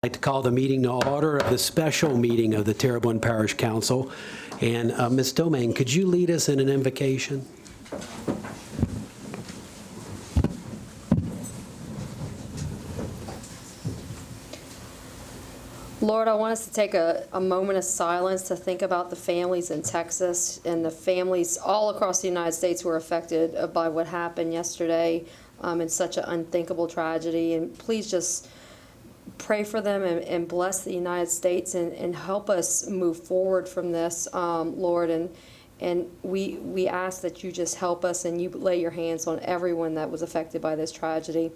I'd like to call the meeting to order of the special meeting of the Terrebonne Parish Council. And Ms. Domingue, could you lead us in an invocation? Lord, I want us to take a moment of silence to think about the families in Texas and the families all across the United States who were affected by what happened yesterday in such an unthinkable tragedy. And please just pray for them and bless the United States and help us move forward from this, Lord. And we ask that you just help us and you lay your hands on everyone that was affected by this tragedy.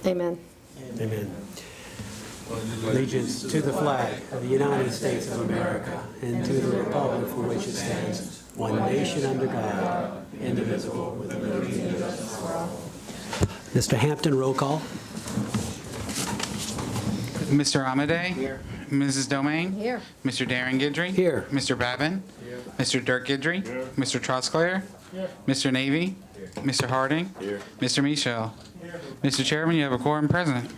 Amen. Amen. Allegiance to the flag of the United States of America and to the republic for which it stands, one nation under God, indivisible, with liberty and justice for all. Mr. Hampton, roll call. Mr. Amadei? Here. Mrs. Domingue? Here. Mr. Darren Guidry? Here. Mr. Babin? Here. Mr. Dirk Guidry? Here. Mr. Trosclair? Here. Mr. Navy? Here. Mr. Harding? Here. Mr. Michel? Here. Mr. Chairman, you have a quorum present.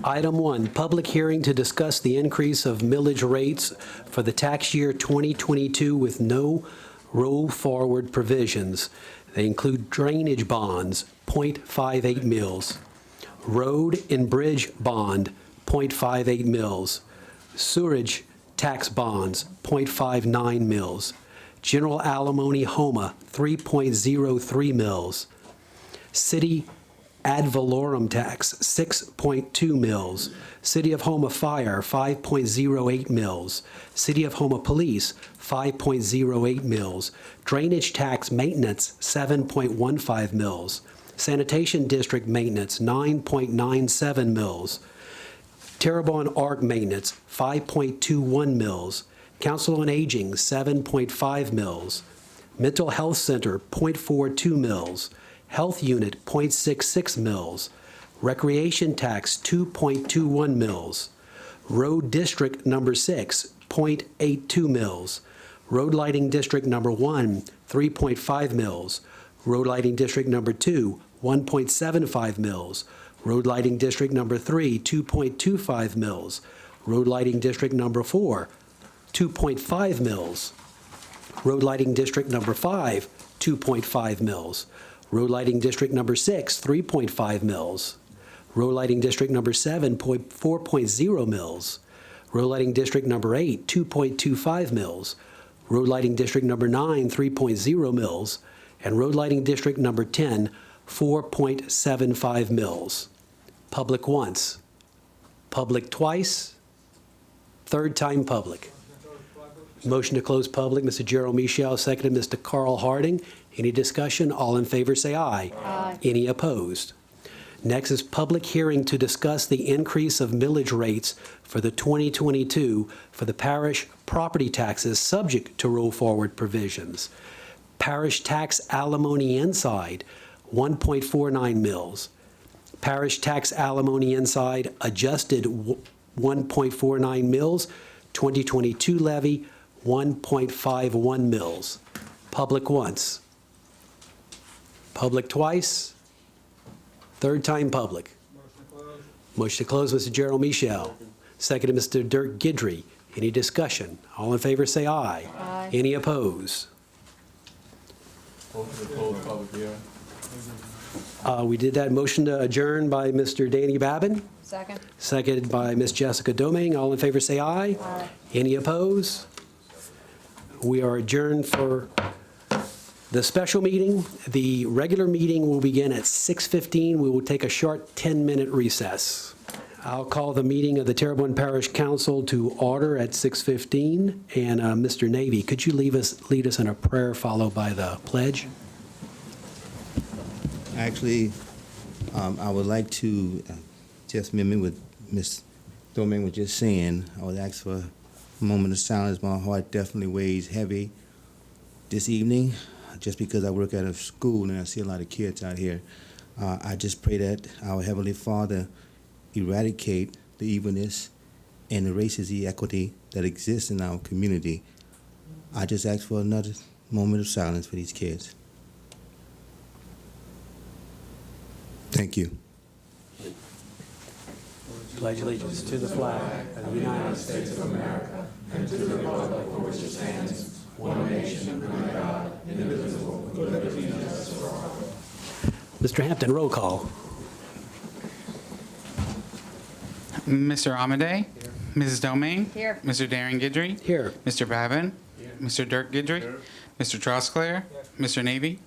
Item 1, public hearing to discuss the increase of millage rates for the tax year 2022 with no roll forward provisions. They include drainage bonds, 0.58 mils, road and bridge bond, 0.58 mils, sewerage tax bonds, 0.59 mils, general alimony HOMA, 3.03 mils, city ad valorem tax, 6.2 mils, City of Houma Fire, 5.08 mils, City of Houma Police, 5.08 mils, Drainage Tax Maintenance, 7.15 mils, Sanitation District Maintenance, 9.97 mils, Terrebonne Arc Maintenance, 5.21 mils, Council on Aging, 7.5 mils, Mental Health Center, 0.42 mils, Health Unit, 0.66 mils, Recreation Tax, 2.21 mils, Road District Number 6, 0.82 mils, Road Lighting District Number 1, 3.5 mils, Road Lighting District Number 2, 1.75 mils, Road Lighting District Number 3, 2.25 mils, Road Lighting District Number 4, 2.5 mils, Road Lighting District Number 5, 2.5 mils, Road Lighting District Number 6, 3.5 mils, Road Lighting District Number 7, 4.0 mils, Road Lighting District Number 8, 2.25 mils, Road Lighting District Number 9, 3.0 mils, and Road Lighting District Number 10, 4.75 mils. Public once, public twice, third time public. Motion to close public, Mr. Gerald Michel, seconded Mr. Carl Harding. Any discussion? All in favor say aye. Aye. Any opposed? Next is public hearing to discuss the increase of millage rates for the 2022 for the parish property taxes subject to roll forward provisions. Parish tax alimony inside, 1.49 mils. Parish tax alimony inside adjusted 1.49 mils. 2022 levy, 1.51 mils. Public once. Public twice. Third time public. Motion to close, Mr. Gerald Michel. Seconded, Mr. Dirk Guidry. Any discussion? All in favor say aye. Aye. Any opposed? Motion to close public hearing. We did that. Motion to adjourn by Mr. Danny Babin. Second. Seconded by Ms. Jessica Domingue. All in favor say aye. Aye. Any opposed? We are adjourned for the special meeting. The regular meeting will begin at 6:15. We will take a short 10-minute recess. I'll call the meeting of the Terrebonne Parish Council to order at 6:15. And Mr. Navy, could you lead us in a prayer followed by the pledge? Actually, I would like to just mimic what Ms. Domingue was just saying. I would ask for a moment of silence. My heart definitely weighs heavy this evening, just because I work at a school and I see a lot of kids out here. I just pray that our Heavenly Father eradicate the evilness and the racism equity that exists in our community. I just ask for another moment of silence for these kids. Thank you. Pledge allegiance to the flag of the United States of America and to the republic for which it stands, one nation, under God, indivisible, with liberty and justice for all. Mr. Hampton, roll call. Mr. Amade? Mrs. Domingue? Here. Mr. Darren Guidry? Here. Mr. Babin? Mr. Dirk Guidry? Mr. Trosclair? Mr. Navy?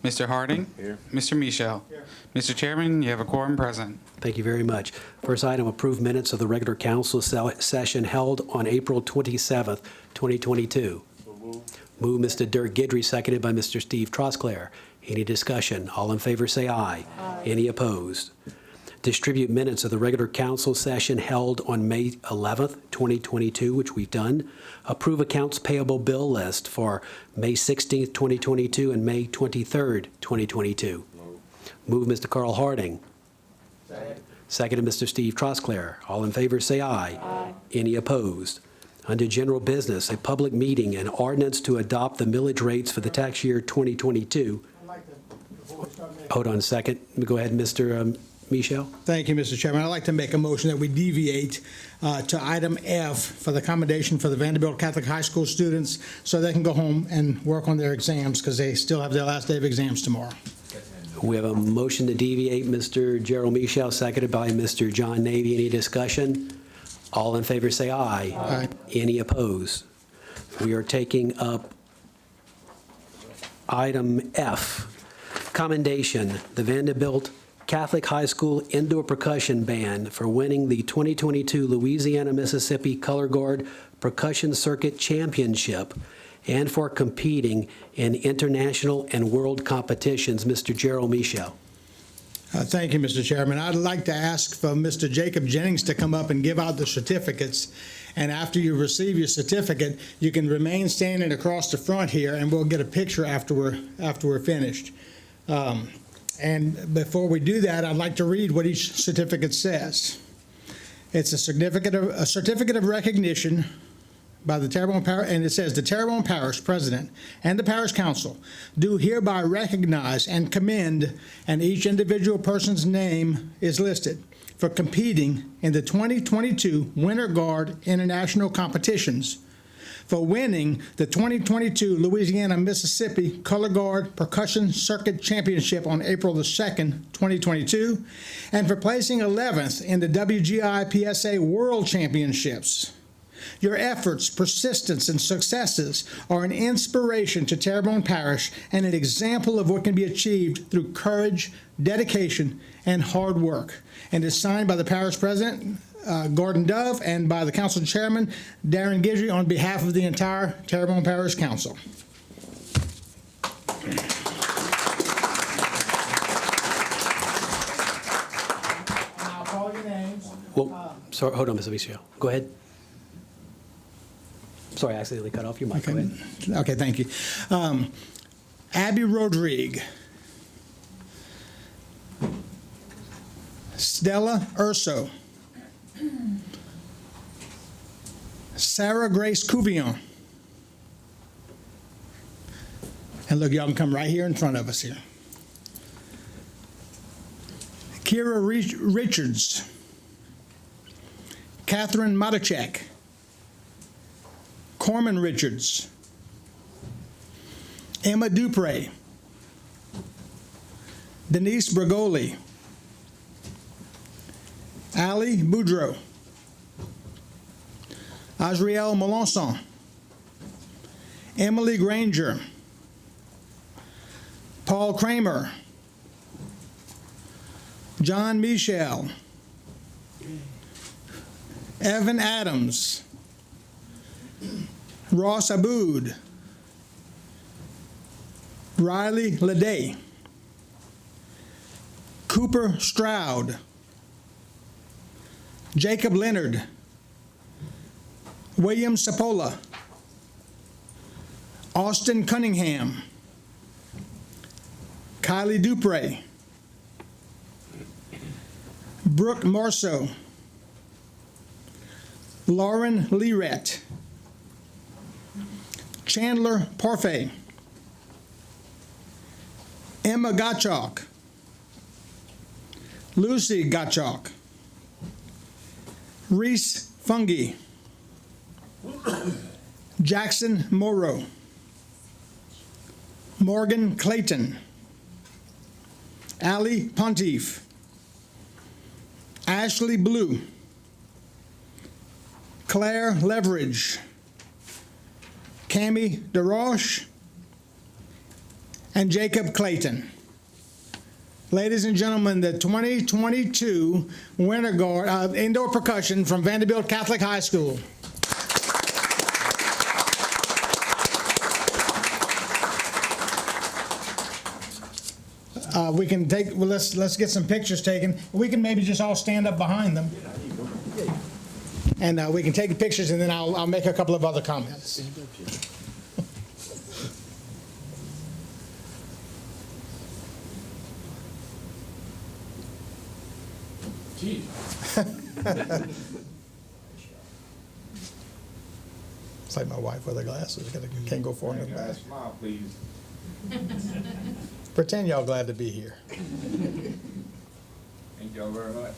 Mr. Harding? Mr. Michel? Mr. Chairman, you have a quorum present. Thank you very much. First item, approved minutes of the regular council session held on April 27th, 2022. Move Mr. Dirk Guidry, seconded by Mr. Steve Trosclair. Any discussion? All in favor say aye. Aye. Any opposed? Distribute minutes of the regular council session held on May 11th, 2022, which we've done. Approve accounts payable bill list for May 16th, 2022 and May 23rd, 2022. Move Mr. Carl Harding. Seconded Mr. Steve Trosclair. All in favor say aye. Aye. Any opposed? Under general business, a public meeting and ordinance to adopt the millage rates for the tax year 2022. Hold on a second. Go ahead, Mr. Michel. Thank you, Mr. Chairman. I'd like to make a motion that we deviate to item F for the accommodation for the Vanderbilt Catholic High School students so they can go home and work on their exams because they still have their last day of exams tomorrow. We have a motion to deviate, Mr. Gerald Michel, seconded by Mr. John Navy. Any discussion? All in favor say aye. Aye. Any opposed? We are taking up item F, commendation, the Vanderbilt Catholic High School Indoor Percussion Band for winning the 2022 Louisiana-Mississippi Color Guard Percussion Circuit Championship and for competing in international and world competitions. Mr. Gerald Michel. Thank you, Mr. Chairman. I'd like to ask for Mr. Jacob Jennings to come up and give out the certificates. And after you receive your certificate, you can remain standing across the front here, and we'll get a picture after we're finished. And before we do that, I'd like to read what each certificate says. It's a certificate of recognition by the Terrebonne Parish, and it says the Terrebonne Parish President and the Parish Council do hereby recognize and commend, and each individual person's name is listed, for competing in the 2022 Winter Guard International Competitions, for winning the 2022 Louisiana-Mississippi Color Guard Percussion Circuit Championship on April the 2nd, 2022, and for placing 11th in the WGI PSA World Championships. Your efforts, persistence, and successes are an inspiration to Terrebonne Parish and an example of what can be achieved through courage, dedication, and hard work. And is signed by the Parish President, Gordon Dove, and by the Council Chairman, Darren Guidry, on behalf of the entire Terrebonne Parish Council. And I'll call your names. Well, sorry, hold on, Mr. Michel. Go ahead. Sorry, I accidentally cut off your mic. Go ahead. Okay, thank you. Abby Rodrigue. Stella Urso. Sarah Grace Couvillon. And look, y'all can come right here in front of us here. Kira Richards. Catherine Matacek. Corman Richards. Emma Dupre. Denise Bragoli. Ali Boudreau. Azriel Melanson. Emily Granger. Paul Kramer. John Michel. Evan Adams. Ross Aboud. Riley Leday. Cooper Stroud. Jacob Leonard. William Sapola. Austin Cunningham. Kylie Dupre. Brooke Marceau. Lauren Learett. Chandler Parfait. Emma Gottschalk. Lucy Gottschalk. Reese Fungi, Jackson Morrow, Morgan Clayton, Ali Pontief, Ashley Blue, Claire Leverage, Cami DeRoche, and Jacob Clayton. Ladies and gentlemen, the 2022 Winter Guard of Indoor Percussion from Vanderbilt Catholic High School. We can take, well, let's get some pictures taken. We can maybe just all stand up behind them. And we can take the pictures, and then I'll make a couple of other comments. It's like my wife with her glasses. Can't go far enough. Smile, please. Pretend y'all glad to be here. Thank y'all very much.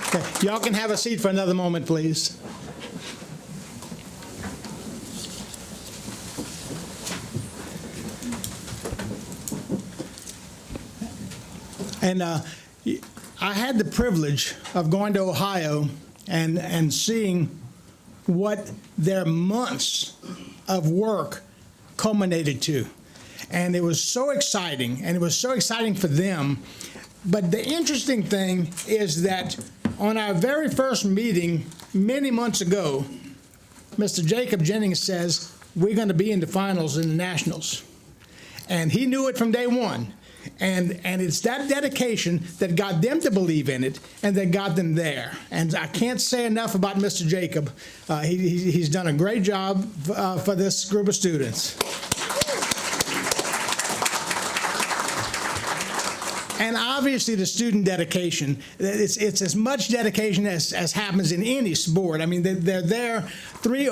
Okay, y'all can have a seat for another moment, please. And I had the privilege of going to Ohio and seeing what their months of work culminated to. And it was so exciting, and it was so exciting for them. But the interesting thing is that on our very first meeting many months ago, Mr. Jacob Jennings says, we're going to be in the finals in the Nationals. And he knew it from day one. And it's that dedication that got them to believe in it and that got them there. And I can't say enough about Mr. Jacob. He's done a great job for this group of students. And obviously the student dedication, it's as much dedication as happens in any sport. I mean, they're there 3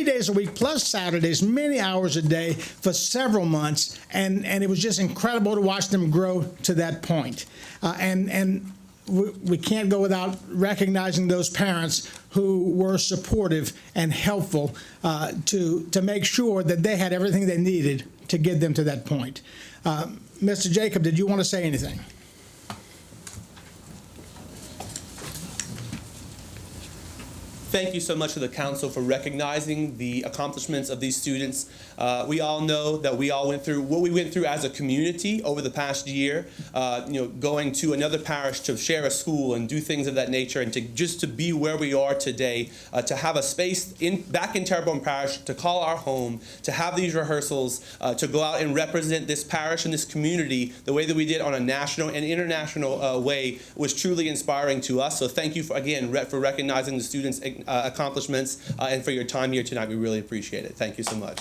days a week plus Saturdays, many hours a day for several months. And it was just incredible to watch them grow to that point. And we can't go without recognizing those parents who were supportive and helpful to make sure that they had everything they needed to get them to that point. Mr. Jacob, did you want to say anything? Thank you so much to the council for recognizing the accomplishments of these students. We all know that we all went through what we went through as a community over the past year, going to another parish to share a school and do things of that nature, and to be where we are today, to have a space back in Terrebonne Parish, to call our home, to have these rehearsals, to go out and represent this parish and this community the way that we did on a national and international way was truly inspiring to us. So thank you again for recognizing the students' accomplishments and for your time here tonight. We really appreciate it. Thank you so much.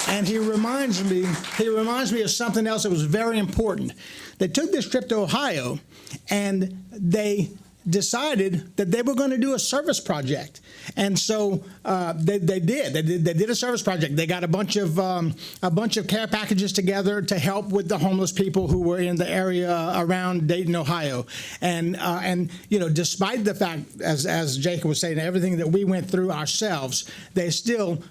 And he reminds me of something else that was very important. They took this trip to Ohio, and they decided that they were going to do a service project. And so they did a service project. They got a bunch of care packages together to help with the homeless people who were in the area around Dayton, Ohio. And despite the fact, as Jacob was saying, everything that we went through ourselves, they still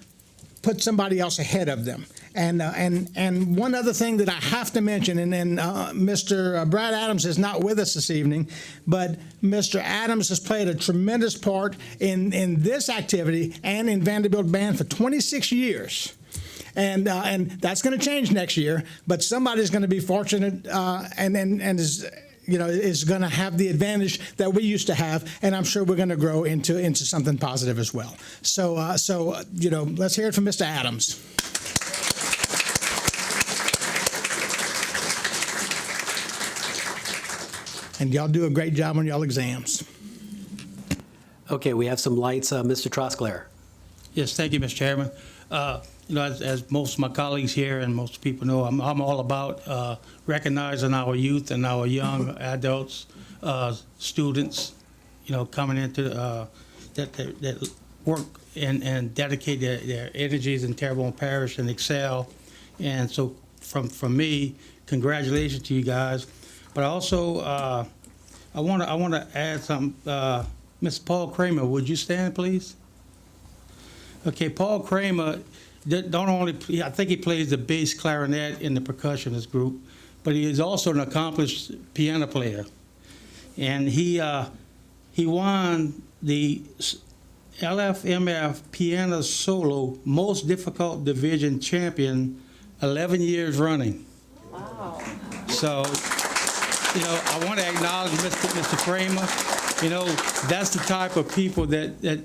put somebody else ahead of them. And one other thing that I have to mention, and then Mr. Brad Adams is not with us this evening, but Mr. Adams has played a tremendous part in this activity and in Vanderbilt Band for 26 years. And that's going to change next year, but somebody's going to be fortunate and is going to have the advantage that we used to have, and I'm sure we're going to grow into something positive as well. So let's hear it from Mr. Adams. And y'all do a great job on y'all exams. Okay, we have some lights. Mr. Trosclair. Yes, thank you, Mr. Chairman. As most of my colleagues here and most people know, I'm all about recognizing our youth and our young adults, students, coming into that work and dedicate their energies in Terrebonne Parish and excel And so from me, congratulations to you guys. But also, I want to add something. Mr. Paul Kramer, would you stand, please? Okay, Paul Kramer, I think he plays the bass clarinet in the percussionist group, but he is also an accomplished piano player. And he won the LFMF Piano Solo Most Difficult Division Champion 11 years running. Wow. So, I want to acknowledge Mr. Kramer. That's the type of people that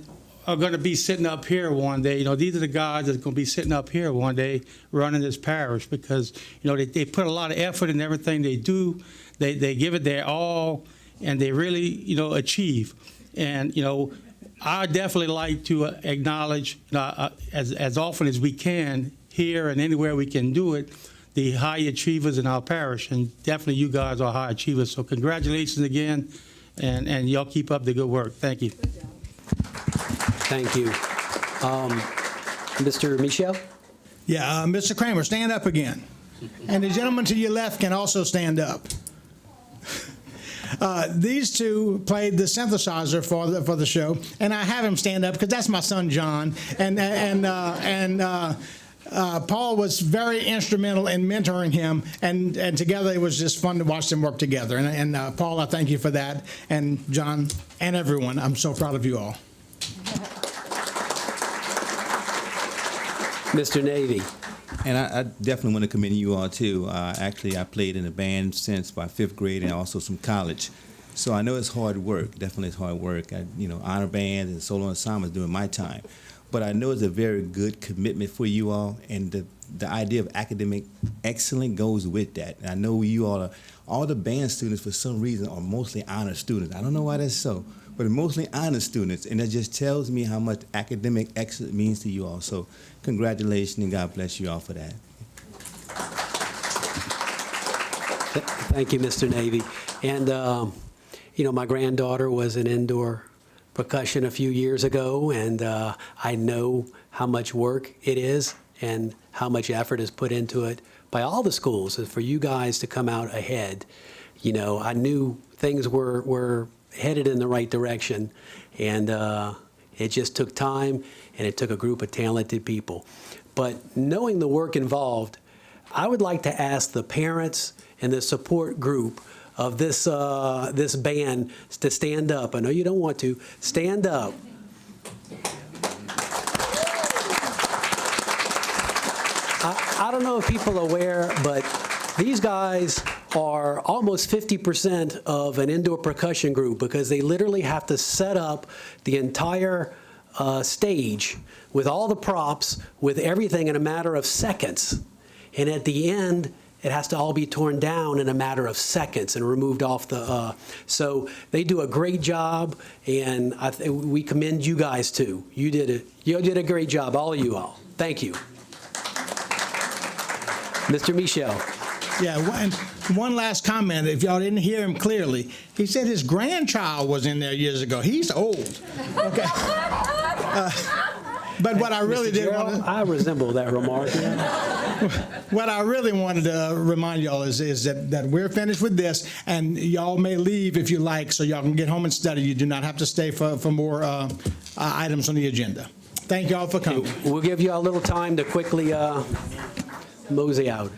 are going to be sitting up here one day. These are the guys that are going to be sitting up here one day running this parish because, they put a lot of effort in everything they do. They give it their all, and they really, achieve. And, I definitely like to acknowledge, as often as we can here and anywhere we can do it, the high achievers in our parish, and definitely you guys are high achievers. So congratulations again, and y'all keep up the good work. Thank you. Thank you. Mr. Michel? Yeah, Mr. Kramer, stand up again. And the gentleman to your left can also stand up. These two played the synthesizer for the show, and I have him stand up because that's my son John, and Paul was very instrumental in mentoring him, and together it was just fun to watch them work together. And Paul, I thank you for that, and John and everyone. I'm so proud of you all. Mr. Navy? And I definitely want to commend you all, too. Actually, I played in a band since my 5th grade and also some college. So I know it's hard work. Definitely it's hard work. Honor bands and solo ensembles during my time. But I know it's a very good commitment for you all, and the idea of academic excellence goes with that. And I know you all the band students, for some reason, are mostly honor students. I don't know why that's so, but they're mostly honor students, and that just tells me how much academic excellence means to you all. So congratulations, and God bless you all for that. Thank you, Mr. Navy. And, my granddaughter was in indoor percussion a few years ago, and I know how much work it is and how much effort is put into it by all the schools. And for you guys to come out ahead, I knew things were headed in the right direction, and it just took time, and it took a group of talented people. But knowing the work involved, I would like to ask the parents and the support group of this band to stand up. I know you don't want to. Stand up. I don't know if people are aware, but these guys are almost 50% of an indoor percussion group because they literally have to set up the entire stage with all the props, with everything in a matter of seconds. And at the end, it has to all be torn down in a matter of seconds and removed off the. So they do a great job, and we commend you guys too. You did a great job, all of you all. Thank you, Mr. Michel. Yeah, one last comment. If y'all didn't hear him clearly, he said his grandchild was in there years ago. He's old. Okay. But what I really did want to... I resemble that remark. What I really wanted to remind y'all is that we're finished with this, and y'all may leave if you like, so y'all can get home and study. You do not have to stay for more items on the agenda. Thank y'all for coming. We'll give you a little time to quickly mosey out.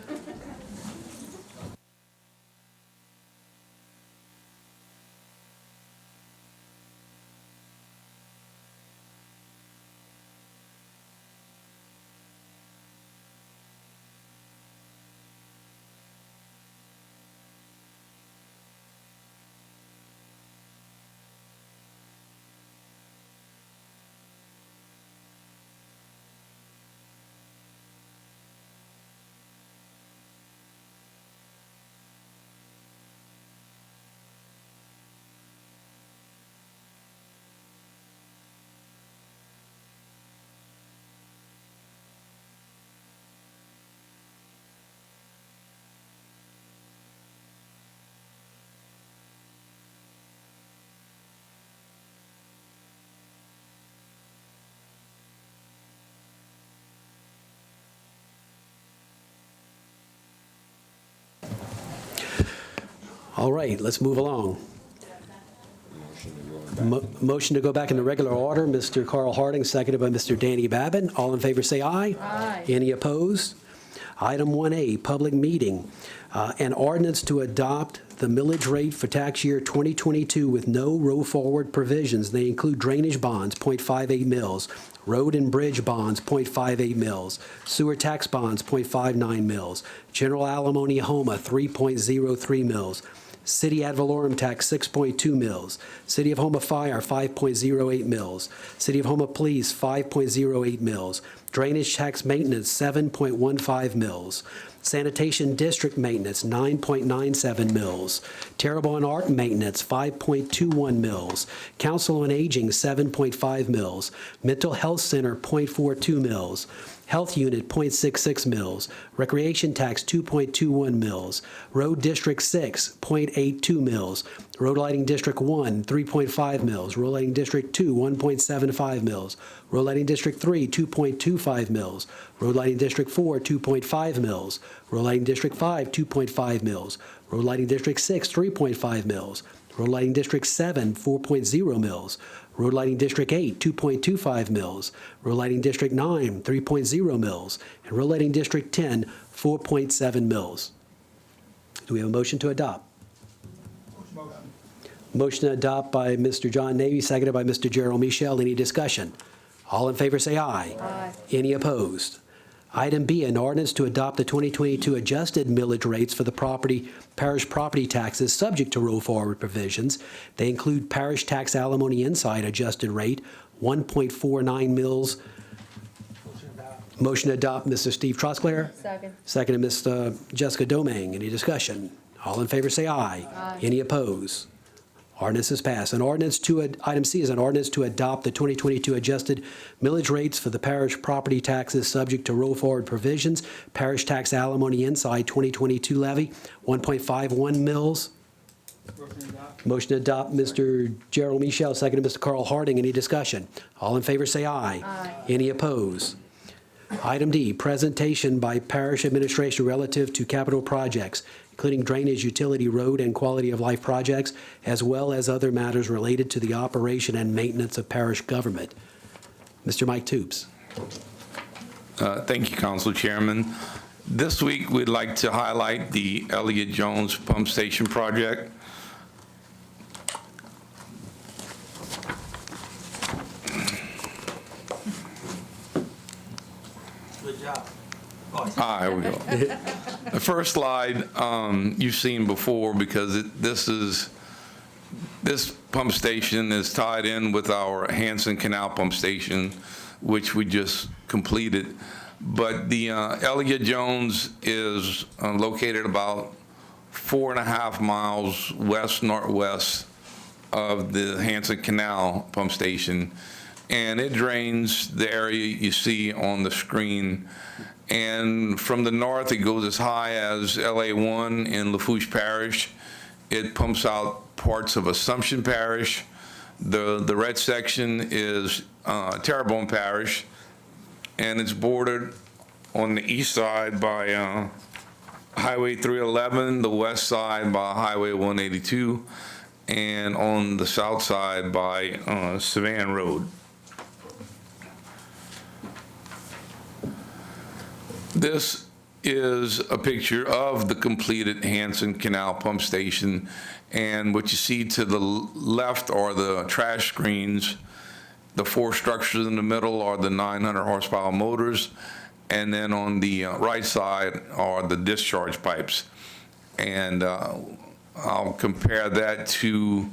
All right, let's move along. Motion to go back into regular order, Mr. Carl Harding, seconded by Mr. Danny Babin. All in favor, say aye. Aye. Any opposed? Item 1A, public meeting. An ordinance to adopt the millage rate for tax year 2022 with no roll-forward provisions. They include drainage bonds, .58 mils, road and bridge bonds, .58 mils, sewer tax bonds, .59 mils, general alimony HOMA, 3.03 mils, City ad valorem tax, 6.2 mils. City of Homa Fire, 5.08 mils. City of Homa Police, 5.08 mils. Drainage tax maintenance, 7.15 mils. Sanitation district maintenance, 9.97 mils. Terrebonne Art maintenance, 5.21 mils. Council on Aging, 7.5 mils. Mental Health Center, .42 mils. Health Unit, .66 mils. Recreation tax, 2.21 mils. Road District 6, .82 mils. Road Lighting District 1, 3.5 mils. Road Lighting District 2, 1.75 mils. Road Lighting District 3, 2.25 mils. Road Lighting District 4, 2.5 mils. Road Lighting District 5, 2.5 mils. Road Lighting District 6, 3.5 mils. Road Lighting District 7, 4.0 mils. Road Lighting District 8, 2.25 mils. Road Lighting District 9, 3.0 mils. And Road Lighting District 10, 4.7 mils. Do we have a motion to adopt? Motion to adopt by Mr. John Navy, seconded by Mr. Gerald Michel. Any discussion? All in favor say aye. Aye. Any opposed? Item B, an ordinance to adopt the 2022 adjusted millage rates for the parish property taxes subject to roll-forward provisions. They include parish tax alimony inside adjusted rate, 1.49 mils. Motion to adopt, Mr. Steve Trosclair. Second. Second, Ms. Jessica Doming. Any discussion? All in favor say aye. Aye. Any opposed? Ordinance is passed. Item C is an ordinance to adopt the 2022 adjusted millage rates for the parish property taxes subject to roll-forward provisions. Parish tax alimony inside 2022 levy, 1.51 mils. Motion to adopt, Mr. Gerald Michel, seconded Mr. Carl Harding. Any discussion? All in favor say aye. Aye. Any opposed? Item D, presentation by parish administration relative to capital projects, including drainage, utility, road, and quality of life projects, as well as other matters related to the operation and maintenance of parish government. Mr. Mike Toops. Thank you, Council Chairman. This week, we'd like to highlight the Elliott Jones Pump Station project. Good job. Here we go. The first slide you've seen before because this pump station is tied in with our Hanson Canal pump station, which we just completed. But the Elliott Jones is located about 4.5 miles west-northwest of the Hanson Canal pump station. And it drains the area you see on the screen. And from the north, it goes as high as LA1 in Lafourche Parish. It pumps out parts of Assumption Parish. The red section is Terrebonne Parish, and it's bordered on the east side by Highway 311, the west side by Highway 182, and on the south side by Savannah Road. This is a picture of the completed Hanson Canal pump station, and what you see to the left are the trash screens. The 4 structures in the middle are the 900 horsepower motors, and then on the right side are the discharge pipes. And I'll compare that to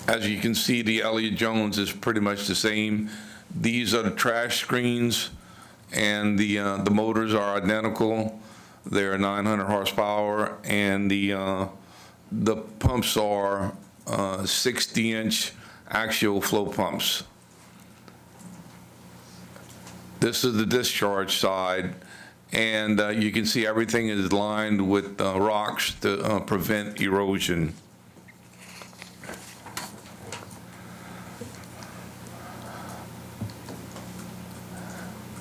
as you can see, the Elliott Jones is pretty much the same. These are the trash screens, and the motors are identical. They're 900 horsepower, and the pumps are 60-inch axial flow pumps. This is the discharge side, and you can see everything is lined with rocks to prevent erosion.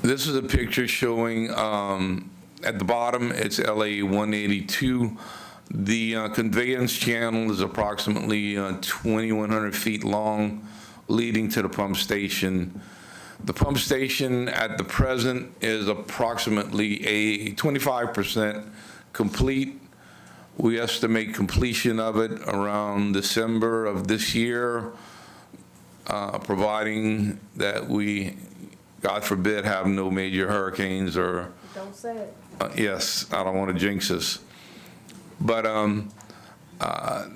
This is a picture showing, at the bottom, it's LA 182. The conveyance channel is approximately 2,100 feet long, leading to the pump station. The pump station at the present is approximately a 25% complete. We estimate completion of it around December of this year, providing that we, God forbid, have no major hurricanes or. Don't say it. Yes, I don't want to jinx us. But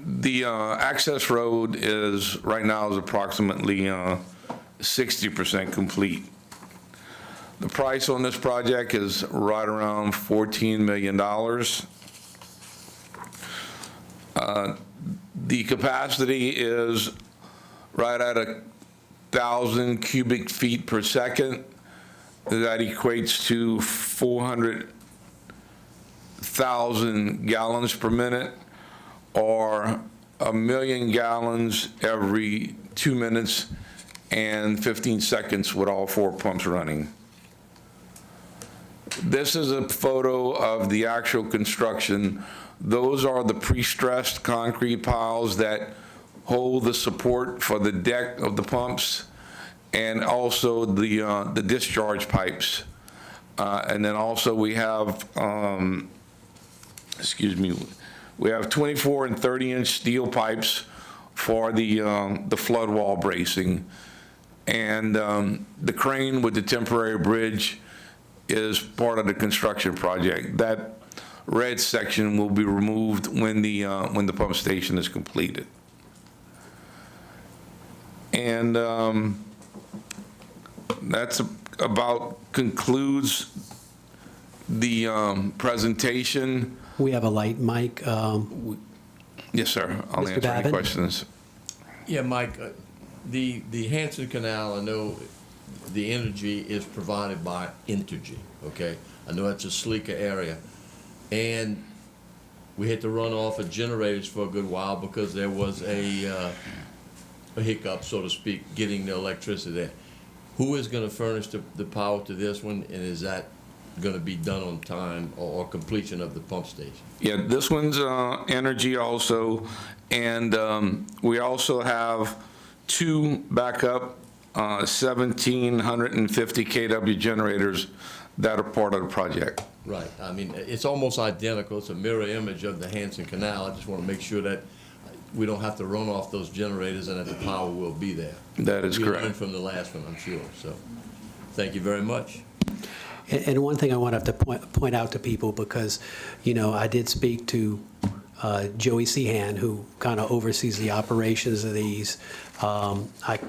the access road is, right now, is approximately 60% complete. The price on this project is right around $14 million. The capacity is right at 1,000 cubic feet per second. That equates to 400,000 gallons per minute, or 1 million gallons every 2 minutes and 15 seconds with all 4 pumps running. This is a photo of the actual construction. Those are the pre-stressed concrete piles that hold the support for the deck of the pumps, and also the discharge pipes. And then also we have, we have 24 and 30-inch steel pipes for the flood wall bracing. And the crane with the temporary bridge is part of the construction project. That red section will be removed when the pump station is completed. And that's about concludes the presentation. We have a light mic. Yes, sir. I'll Mr. answer any Babbitt? questions. Yeah, Mike, the Hanson Canal, I know the energy is provided by Entergy, okay? I know it's a sleeker area. And we had to run off of generators for a good while because there was a hiccup, so to speak, getting the electricity there. Who is going to furnish the power to this one, and is that going to be done on time or completion of the pump station? Yeah, this one's energy also, and we also have 2 backup 1,750 kW generators that are part of the project. Right. I mean, it's almost identical. It's a mirror image of the Hanson Canal. I just want to make sure that we don't have to run off those generators and that the power will be there. That is We correct. learned from the last one, I'm sure. So, thank you very much. And one thing I want to have to point out to people, because, I did speak to Joey Sehan, who kind of oversees the operations of these. I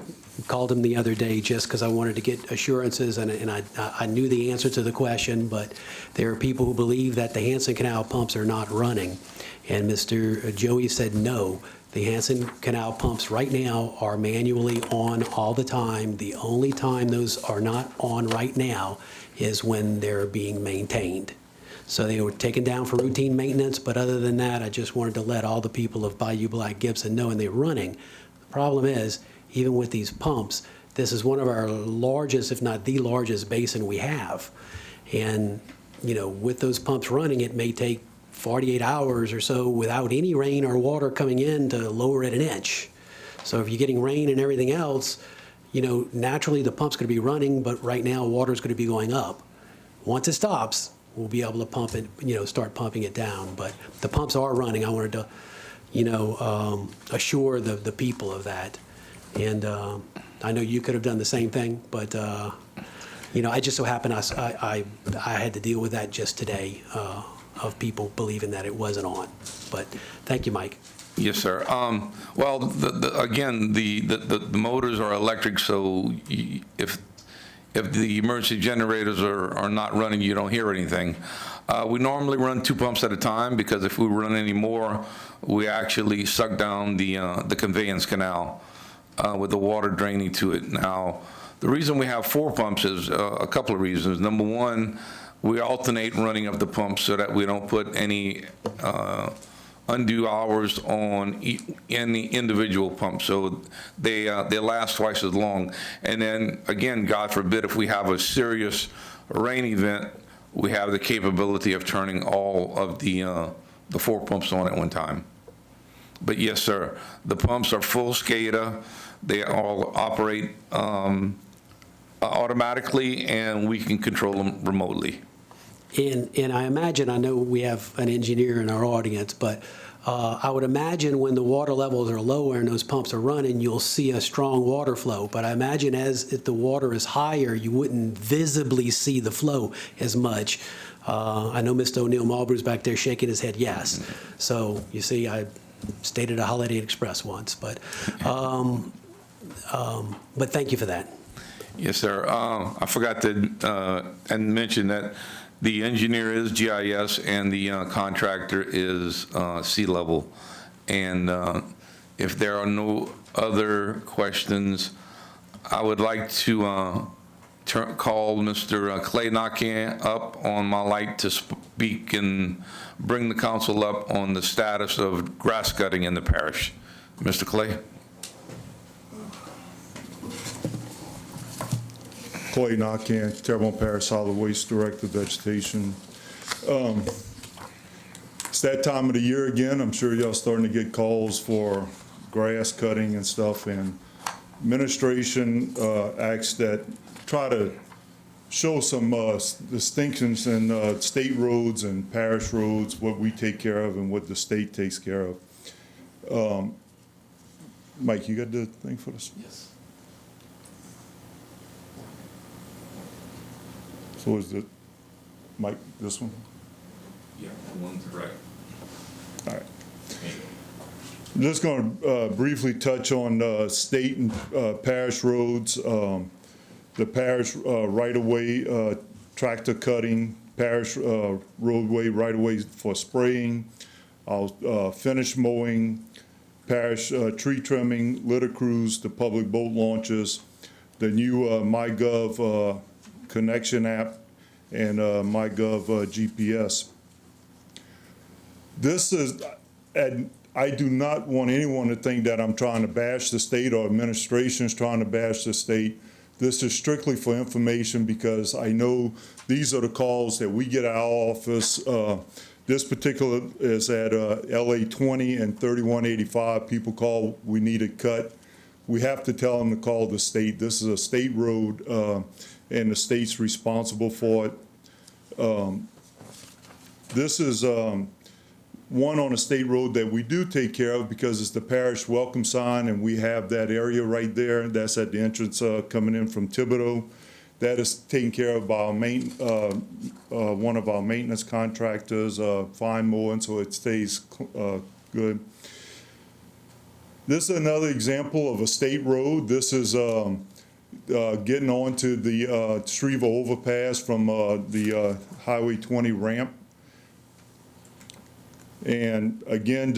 called him the other day just because I wanted to get assurances, and I knew the answer to the question, but there are people who believe that the Hanson Canal pumps are not running. And Mr. Joey said no. The Hanson Canal pumps right now are manually on all the time. The only time those are not on right now is when they're being maintained. So they were taken down for routine maintenance, but other than that, I just wanted to let all the people of Bayou Black Gibson know, and they're running. The problem is, even with these pumps, this is one of our largest, if not the largest basin we have. And, with those pumps running, it may take 48 hours or so without any rain or water coming in to lower it 1 inch. So if you're getting rain and everything else, naturally the pump's going to be running, but right now water's going to be going up. Once it stops, we'll be able to pump it, start pumping it down. But the pumps are running. I wanted to, assure the people of that. And I know you could have done the same thing, but, I just so happened I had to deal with that just today, of people believing that it wasn't on. But thank you, Mike. Yes, sir. Well, again, the motors are electric, so if the emergency generators are not running, you don't hear anything. We normally run 2 pumps at a time, because if we run any more, we actually suck down the conveyance canal with the water draining to it. Now, the reason we have 4 pumps is a couple of reasons. Number one, we alternate running of the pumps so that we don't put any undue hours on any individual pump, so they last twice as long. And then again, God forbid, if we have a serious rain event, we have the capability of turning all of the 4 pumps on at one time. But yes, sir, the pumps are full SCADA. They all operate automatically, and we can control them remotely. And I imagine, I know we have an engineer in our audience, but I would imagine when the water levels are lower and those pumps are running, you'll see a strong water flow. But I imagine if the water is higher, you wouldn't visibly see the flow as much. I know Mr. O'Neill Marlborough's back there shaking his head yes. So you see, I stayed at a Holiday Inn Express once, but thank you for that. Yes, sir. I forgot to mention that the engineer is GIS and the contractor is sea level. And if there are no other questions, I would like to call Mr. Clay Nakian up on my light to speak and bring the council up on the status of grass cutting in the parish. Mr. Clay? Clay Nakian, Terrebonne Parish Solid Waste Director, Vegetation. It's that time of the year again. I'm sure y'all starting to get calls for grass cutting and stuff, and administration acts that try to show some distinctions in state roads and parish roads, what we take care of and what the state takes care of. Mike, you got the thing for us? Yes. So is it, Mike, this one? Yeah, the one's correct. All right. I'm just going to briefly touch on state and parish roads. The parish right-of-way tractor cutting, parish roadway right-of-way for spraying. I'll finish mowing, parish tree trimming, litter crews, the public boat launches, the new MyGov connection app, and MyGov GPS. This is, and I do not want anyone to think that I'm trying to bash the state or administration's trying to bash the state. This is strictly for information because I know these are the calls that we get at our office. This particular is at LA 20 and 3185. People call, we need it cut. We have to tell them to call the state. This is a state road, and the state's responsible for it. This is one on a state road that we do take care of because it's the parish welcome sign, and we have that area right there. That's at the entrance coming in from Thibodeau. That is taken care of by one of our maintenance contractors, fine mowing, so it stays good. This is another example of a state road. This is getting onto the Streva overpass from the Highway 20 ramp. And again,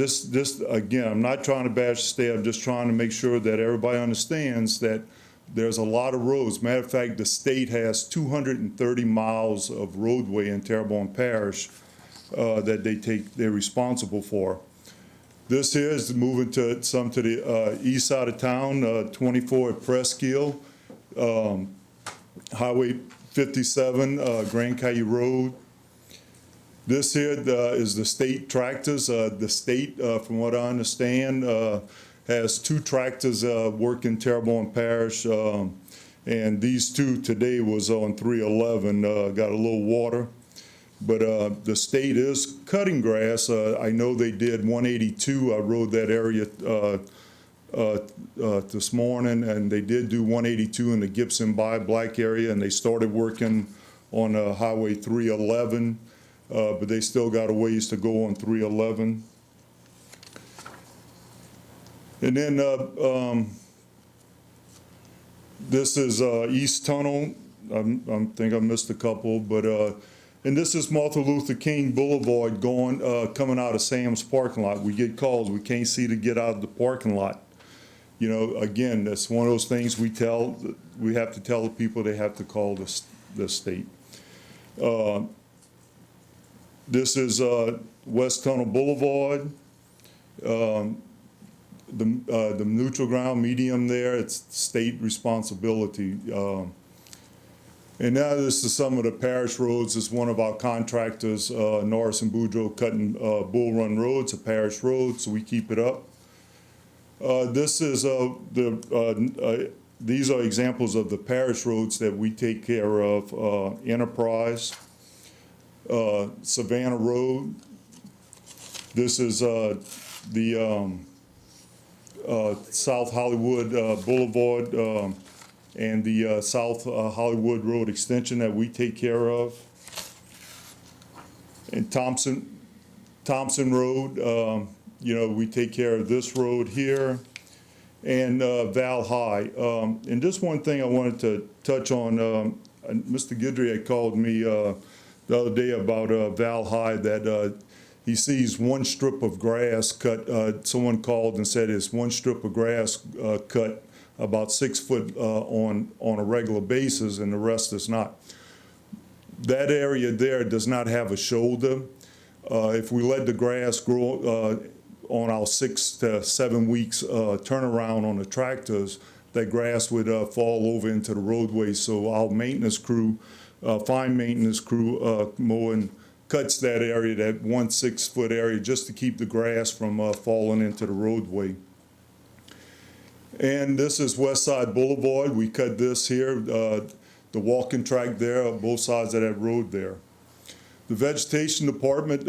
again, I'm not trying to bash the state. I'm just trying to make sure that everybody understands that there's a lot of roads. Matter of fact, the state has 230 miles of roadway in Terrebonne Parish that they're responsible for. This here is moving to the east side of town, 24 at Presqu'île, Highway 57, Grand Caillou Road. This here is the state tractors. The state, from what I understand, has 2 tractors working Terrebonne Parish, and these 2 today was on 311, got a little water. But the state is cutting grass. I know they did 182. I rode that area this morning, and they did do 182 in the Gibson by Black area, and they started working on Highway 311. But they still got a ways to go on 311. And then this is East Tunnel. I think I missed a couple, but and this is Martin Luther King Boulevard coming out of Sam's parking lot. We get calls, we can't see to get out of the parking lot. You know, again, that's one of those things we have to tell the people they have to call the state. This is West Tunnel Boulevard. The neutral ground medium there, it's state responsibility. And now this is some of the parish roads. It's one of our contractors, Norris and Boudreaux, cutting Bull Run Road. It's a parish road, so we keep it up. This is these are examples of the parish roads that we take care of. Enterprise, Savannah Road. This is the South Hollywood Boulevard and the South Hollywood Road extension that we take care of. And Thompson Road, you know, we take care of this road here. And Val High. And just one thing I wanted to touch on, Mr. Guidry had called me the other day about Val High, that he sees one strip of grass cut. Someone called and said it's one strip of grass cut about 6 foot on a regular basis, and the rest is not. That area there does not have a shoulder. If we let the grass grow on our 6 to 7 weeks turnaround on the tractors, that grass would fall over into the roadway. So our maintenance crew, fine maintenance crew, mowing, cuts that area, that 1 6 foot area, just to keep the grass from falling into the roadway. And this is West Side Boulevard. We cut this here, the walking track there, on both sides of that road there. The vegetation department,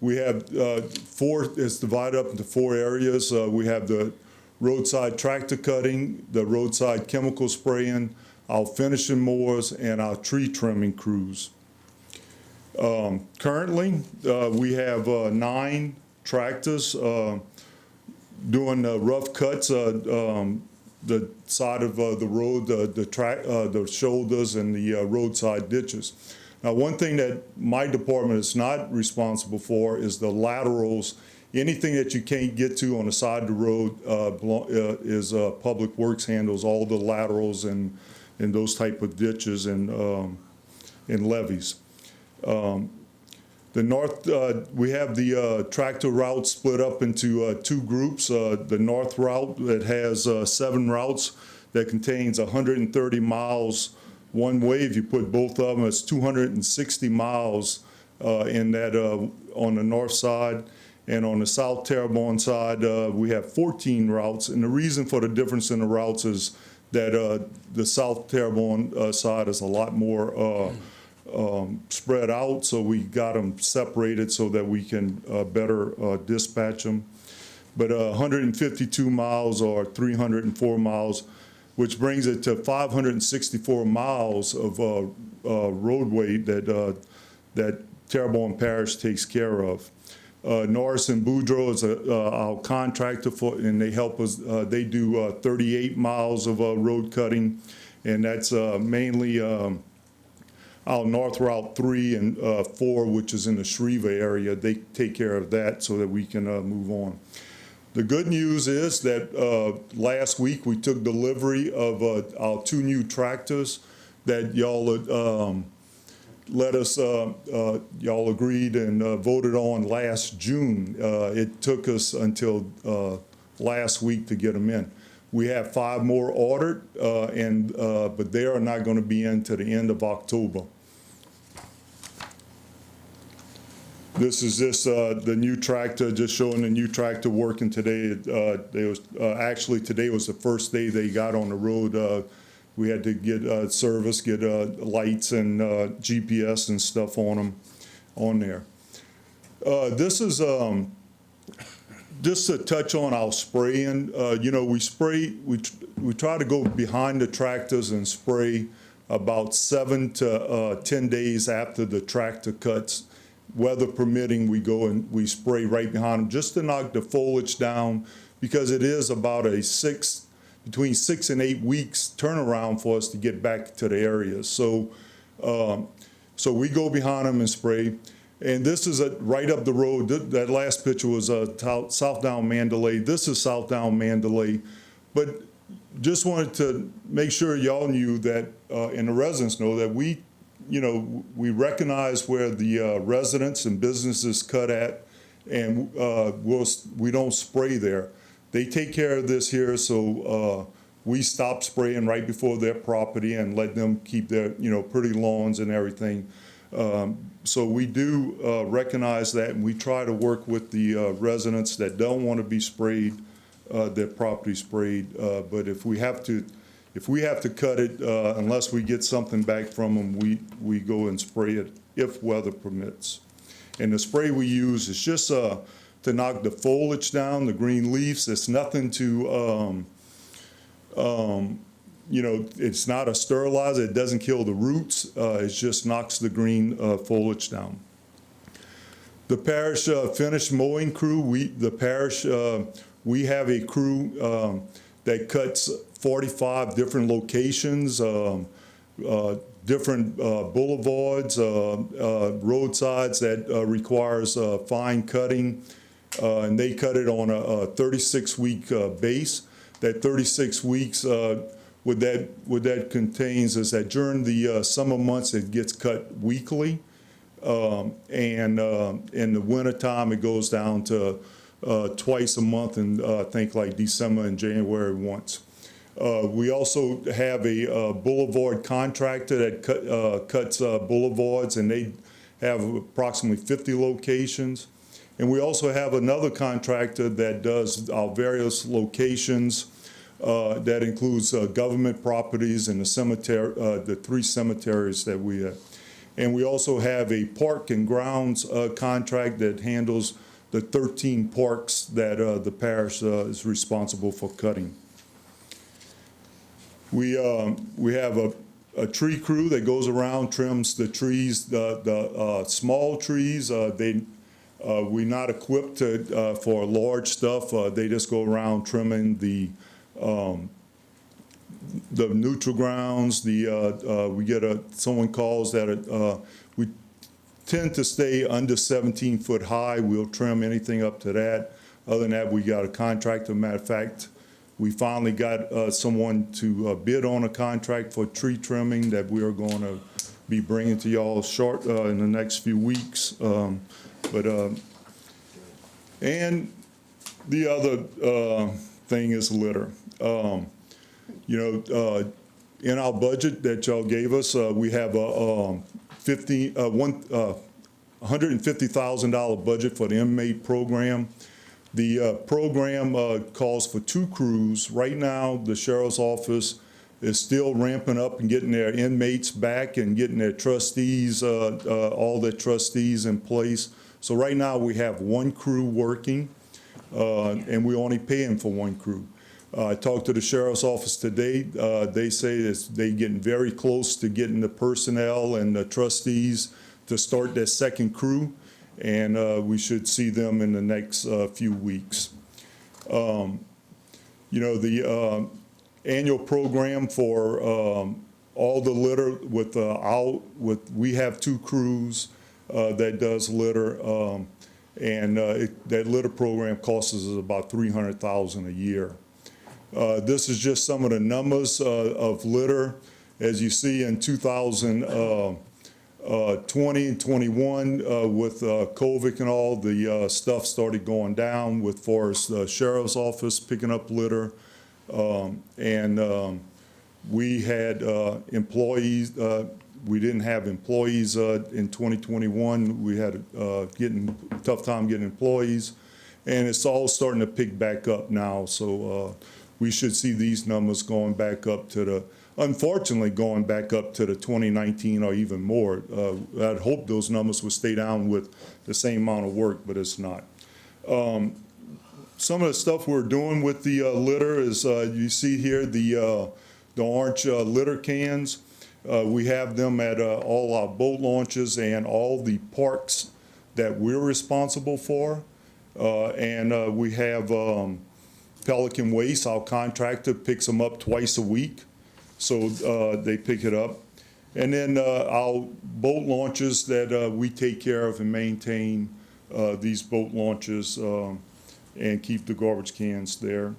we have it's divided up into 4 areas. We have the roadside tractor cutting, the roadside chemical spraying, our finishing mowers, and our tree trimming crews. Currently, we have 9 tractors doing rough cuts, the side of the road, the shoulders, and the roadside ditches. Now, one thing that my department is not responsible for is the laterals. Anything that you can't get to on the side of the road is Public Works handles all the laterals and those type of ditches and levees. The north, we have the tractor route split up into 2 groups. The north route that has 7 routes that contains 130 miles one way. If you put both of them, it's 260 miles in that on the north side. And on the South Terrebonne side, we have 14 routes. And the reason for the difference in the routes is that the South Terrebonne side is a lot more spread out, so we got them separated so that we can better dispatch them. But 152 miles or 304 miles, which brings it to 564 miles of roadway that Terrebonne Parish takes care of. Norris and Boudreaux is our contractor for, and they help us. They do 38 miles of road cutting, and that's mainly our North Route 3 and 4, which is in the Shreva area. They take care of that so that we can move on. The good news is that last week we took delivery of our 2 new tractors that y'all let us, y'all agreed and voted on last June. It took us until last week to get them in. We have 5 more ordered, but they are not going to be in to the end of October. This is just the new tractor, just showing the new tractor working today. Actually, today was the first day they got on the road. We had to get service, get lights and GPS and stuff on them, on there. This is just to touch on our spraying. You know, we spray. We try to go behind the tractors and spray about 7 to 10 days after the tractor cuts. Weather permitting, we go and we spray right behind them just to knock the foliage down, because it is about a between 6 and 8 weeks turnaround for us to get back to the areas. So, so we go behind them and spray. And this is right up the road. That last picture was South Down Mandalay. This is South Down Mandalay. But just wanted to make sure y'all knew that, and the residents know that we recognize where the residents and businesses cut at, and we don't spray there. They take care of this here, so we stop spraying right before their property and let them keep their, pretty lawns and everything. So we do recognize that, and we try to work with the residents that don't want to be sprayed, their property sprayed. But if we have to cut it, unless we get something back from them, we go and spray it if weather permits. And the spray we use is just to knock the foliage down, the green leaves. It's nothing to, it's not a sterilizer. It doesn't kill the roots. It just knocks the green foliage down. The parish finished mowing crew. We have a crew that cuts 45 different locations, different boulevards, roadsides that requires fine cutting, and they cut it on a 36-week base. That 36 weeks, what that contains is that during the summer months it gets cut weekly, and in the wintertime it goes down to twice a month, and I think like December and January once. We also have a boulevard contractor that cuts boulevards, and they have approximately 50 locations. And we also have another contractor that does our various locations. That includes government properties and the cemetery, the 3 cemeteries that we have. And we also have a park and grounds contract that handles the 13 parks that the parish is responsible for cutting. We have a tree crew that goes around, trims the trees, the small trees. We're not equipped for large stuff. They just go around trimming the neutral grounds. We get someone calls that we tend to stay under 17 foot high. We'll trim anything up to that. Other than that, we got a contractor. Matter of fact, we finally got someone to bid on a contract for tree trimming that we are going to be bringing to y'all short in the next few weeks. And the other thing is litter. In our budget that y'all gave us, we have a $150,000 budget for the inmate program. The program calls for 2 crews. Right now, the sheriff's office is still ramping up and getting their inmates back and getting their trustees, all their trustees in place. So right now, we have 1 crew working, and we're only paying for 1 crew. I talked to the sheriff's office today. They say they're getting very close to getting the personnel and the trustees to start their 2nd crew, and we should see them in the next few weeks. The annual program for all the litter we have 2 crews that does litter, and that litter program costs us about $300,000 a year. This is just some of the numbers of litter. As you see in 2020 and 21 with COVID and all, the stuff started going down with Forest Sheriff's Office picking up litter. We had employees. We didn't have employees in 2021. We had getting tough time getting employees, and it's all starting to pick back up now. So we should see these numbers going back up to unfortunately going back up to the 2019 or even more. I'd hope those numbers would stay down with the same amount of work, but it's not. Some of the stuff we're doing with the litter is you see here the orange litter cans. We have them at all our boat launches and all the parks that we're responsible for. And we have Pelican Waste, our contractor, picks them up twice a week. So they pick it up. And then our boat launches that we take care of and maintain these boat launches and keep the garbage cans there.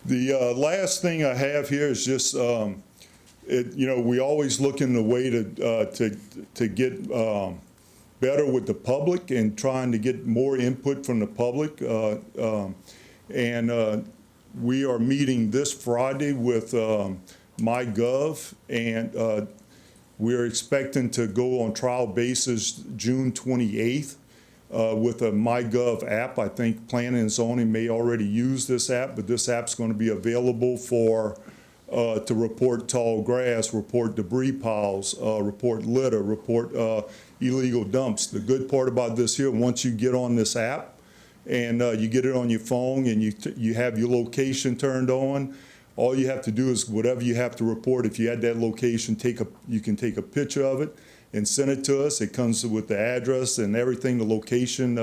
The last thing I have here is just we always look in the way to get better with the public and trying to get more input from the public. We are meeting this Friday with MyGov, and we're expecting to go on trial basis June 28th with a MyGov app. I think Planning and Zoning may already use this app, but this app's going to be available to report tall grass, report debris piles, report litter, report illegal dumps. The good part about this here, once you get on this app and you get it on your phone and you have your location turned on, all you have to do is whatever you have to report, if you had that location, you can take a picture of it and send it to us. It comes with the address and everything, the location,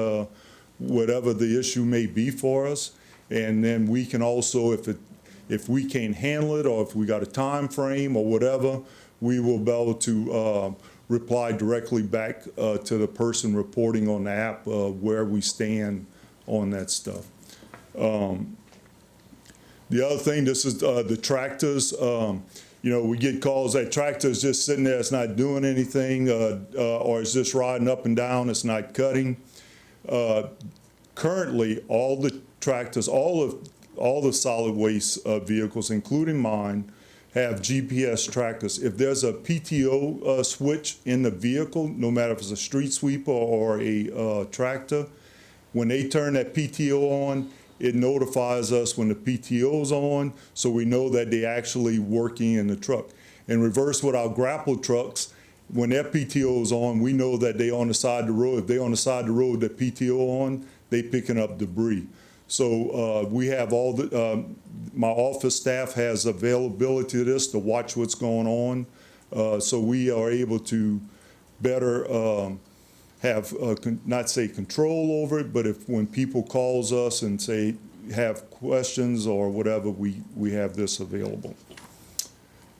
whatever the issue may be for us. And then we can also, if we can't handle it or if we got a time frame or whatever, we will be able to reply directly back to the person reporting on the app where we stand on that stuff. The other thing, this is the tractors. We get calls that tractors just sitting there, it's not doing anything, or it's just riding up and down, it's not cutting. Currently, all the tractors, all the solid waste vehicles, including mine, have GPS trackers. If there's a PTO switch in the vehicle, no matter if it's a street sweeper or a tractor, when they turn that PTO on, it notifies us when the PTO's on, so we know that they're actually working in the truck. In reverse with our grapple trucks, when their PTO's on, we know that they're on the side of the road. If they're on the side of the road, that PTO on, they picking up debris. So we have all the, my office staff has availability to this to watch what's going on. So we are able to better have, not say control over it, but when people calls us and say, have questions or whatever, we have this available.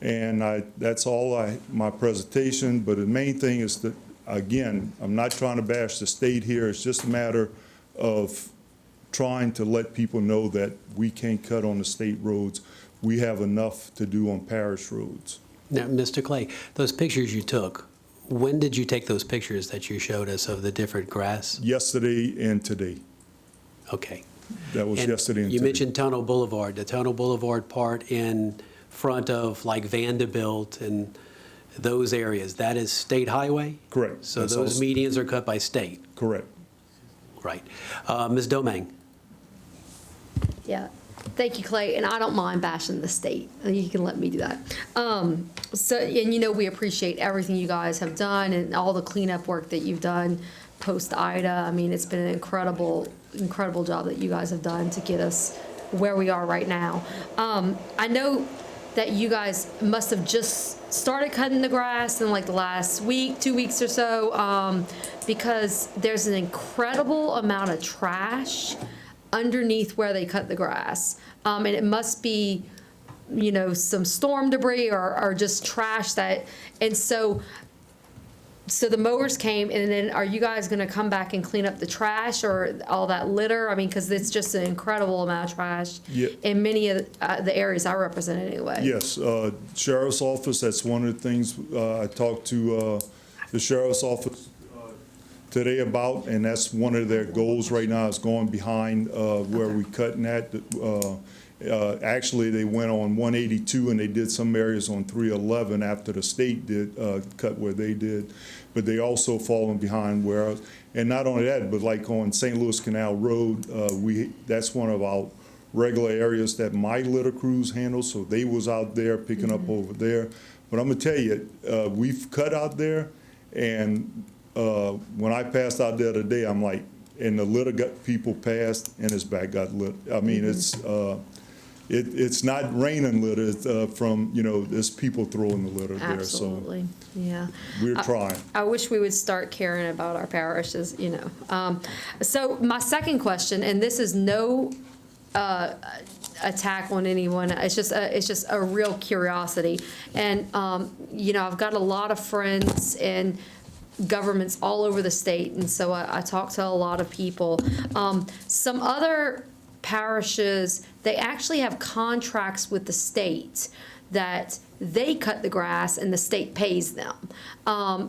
And that's all my presentation, but the main thing is that, again, I'm not trying to bash the state here. It's just a matter of trying to let people know that we can't cut on the state roads. We have enough to do on parish roads. Now, Mr. Clay, those pictures you took, when did you take those pictures that you showed us of the different grass? Yesterday and today. Okay. That was yesterday and You today. mentioned Tunnel Boulevard, the Tunnel Boulevard part in front of like Vanderbilt and those areas. That is state highway? Correct. So That's those all- medians are cut by state? Correct. Right. Ms. Domingue? Yeah, thank you, Clay, and I don't mind bashing the state. You can let me do that. We appreciate everything you guys have done and all the cleanup work that you've done post-Ida. I mean, it's been an incredible job that you guys have done to get us where we are right now. I know that you guys must have just started cutting the grass in like the last week, 2 weeks or so, because there's an incredible amount of trash underneath where they cut the grass. And it must be, some storm debris or just trash and so the mowers came, and then are you guys gonna come back and clean up the trash or all that litter? I mean, because it's just an incredible amount of trash Yeah. in many of the areas I represent anyway. Yes, Sheriff's Office, that's one of the things I talked to the Sheriff's Office today about, and that's one of their goals right now is going behind where we cutting at. Actually, they went on 182 and they did some areas on 311 after the state did cut where they did, but they also fallen behind where, and not only that, but like on St. Louis Canal Road, that's one of our regular areas that my litter crews handle, so they was out there picking up over there. But I'm gonna tell you, we've cut out there, and when I passed out there today, I'm like, and the litter people passed and his back got lit. I mean, it's not raining litter, it's from, there's people throwing the litter there, so Absolutely, yeah. we're trying. I wish we would start caring about our parishes, So my second question, and this is no attack on anyone, it's just a real curiosity. And, I've got a lot of friends in governments all over the state, and so I talk to a lot of people. Some other parishes, they actually have contracts with the state that they cut the grass and the state pays them.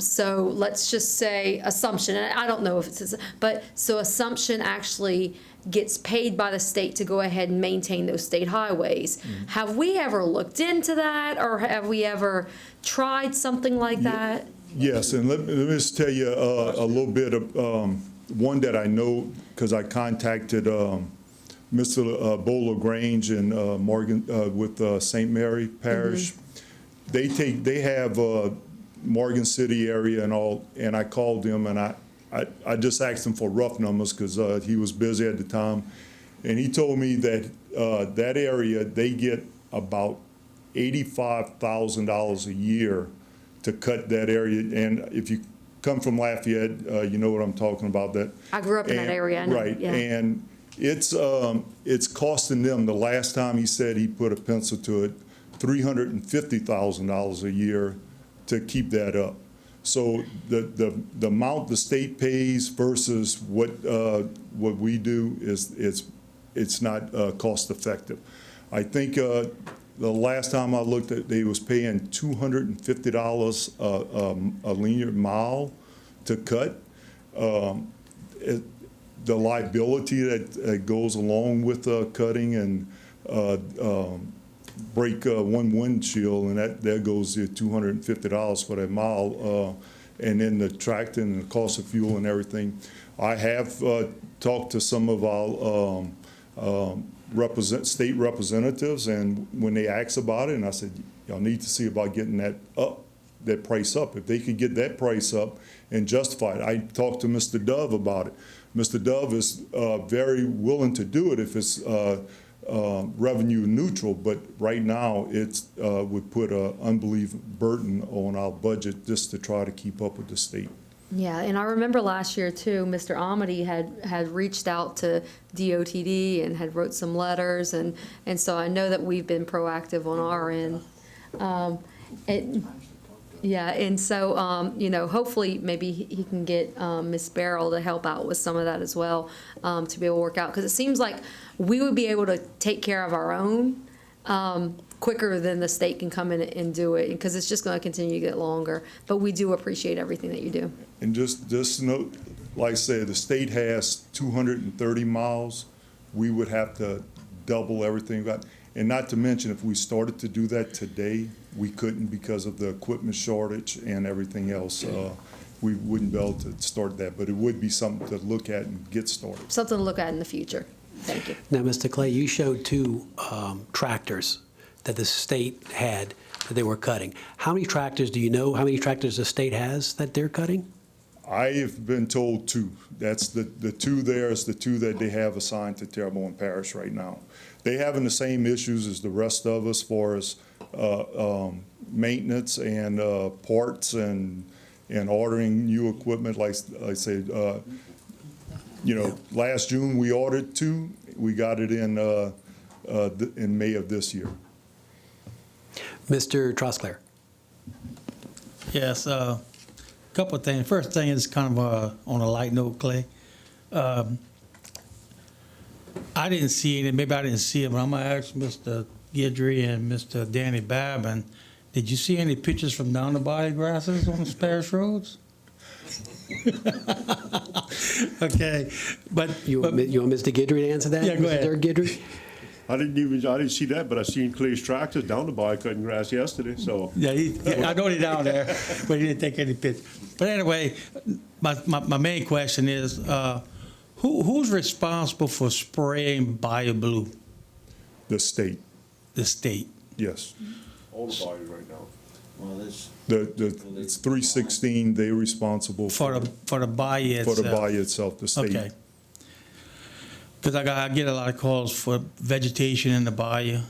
So let's just say Assumption, and I don't know if it's, but so Assumption actually gets paid by the state to go ahead and maintain those state highways. Have we ever looked into that, or have we ever tried something like that? Yes, and let me just tell you a little bit of one that I know, because I contacted Mr. Bo LaGrange and Morgan with St. Mary Parish. They have Morgan City area and all, and I called them and I just asked him for rough numbers because he was busy at the time, and he told me that that area, they get about $85,000 a year to cut that area. And if you come from Lafayette, you know what I'm talking about. That I grew up in that area, I know, right? yeah. And it's costing them. The last time he said he put a pencil to it, $350,000 a year to keep that up. So the amount the state pays versus what we do it's not cost effective. I think the last time I looked at, they was paying $250 a linear mile to cut. The liability that goes along with cutting and break one windshield, and that goes to $250 for that mile, and then the tractor and the cost of fuel and everything. I have talked to some of our state representatives, and when they asked about it, and I said, y'all need to see about getting that price up. If they could get that price up and justify it. I talked to Mr. Dove about it. Mr. Dove is very willing to do it if it's revenue neutral, but right now it's would put an unbelievable burden on our budget just to try to keep up with the state. Yeah, and I remember last year too, Mr. Amity had reached out to DOTD and had wrote some letters, and so I know that we've been proactive on our end. Yeah, and so, you know, hopefully maybe he can get Ms. Barrel to help out with some of that as well, to be able to work out. Because it seems like we would be able to take care of our own quicker than the state can come in and do it, because it's just going to continue to get longer. But we do appreciate everything that you do. And just note, like I said, the state has 230 miles. We would have to double everything. And not to mention, if we started to do that today, we couldn't because of the equipment shortage and everything else. We wouldn't be able to start that, but it would be something to look at and get started. Something to look at in the future. Thank you. Now, Mr. Clay, you showed two tractors that the state had that they were cutting. How many tractors do you know? How many tractors the state has that they're cutting? I have been told two. That's the two there is the two that they have assigned to Terrebonne Parish right now. They having the same issues as the rest of us as far as maintenance and parts and ordering new equipment. Like I said, you know, last June we ordered two. We got it in May of this year. Mr. Trosclair. Yes, couple of things. First thing is kind of on a light note, Clay. I didn't see any, maybe I didn't see it, but I'm going to ask Mr. Guidry and Mr. Danny Babin, did you see any pictures from down the body grasses on the Parish roads? Okay, but You want Mr. Guidry to answer that? Yeah, go ahead. Mr. Guidry? I didn't see that, but I seen Clay's tractors down the bar cutting grass yesterday, so. Yeah, I know he's down there, but he didn't take any pictures. But anyway, my main question is, who's responsible for spraying BioBlue? The state, The state. yes. All the bodies right now. Well, it's It's 316. They're responsible For the buy itself. for the buy itself. The state. Okay. Because I get a lot of calls for vegetation in the bayou,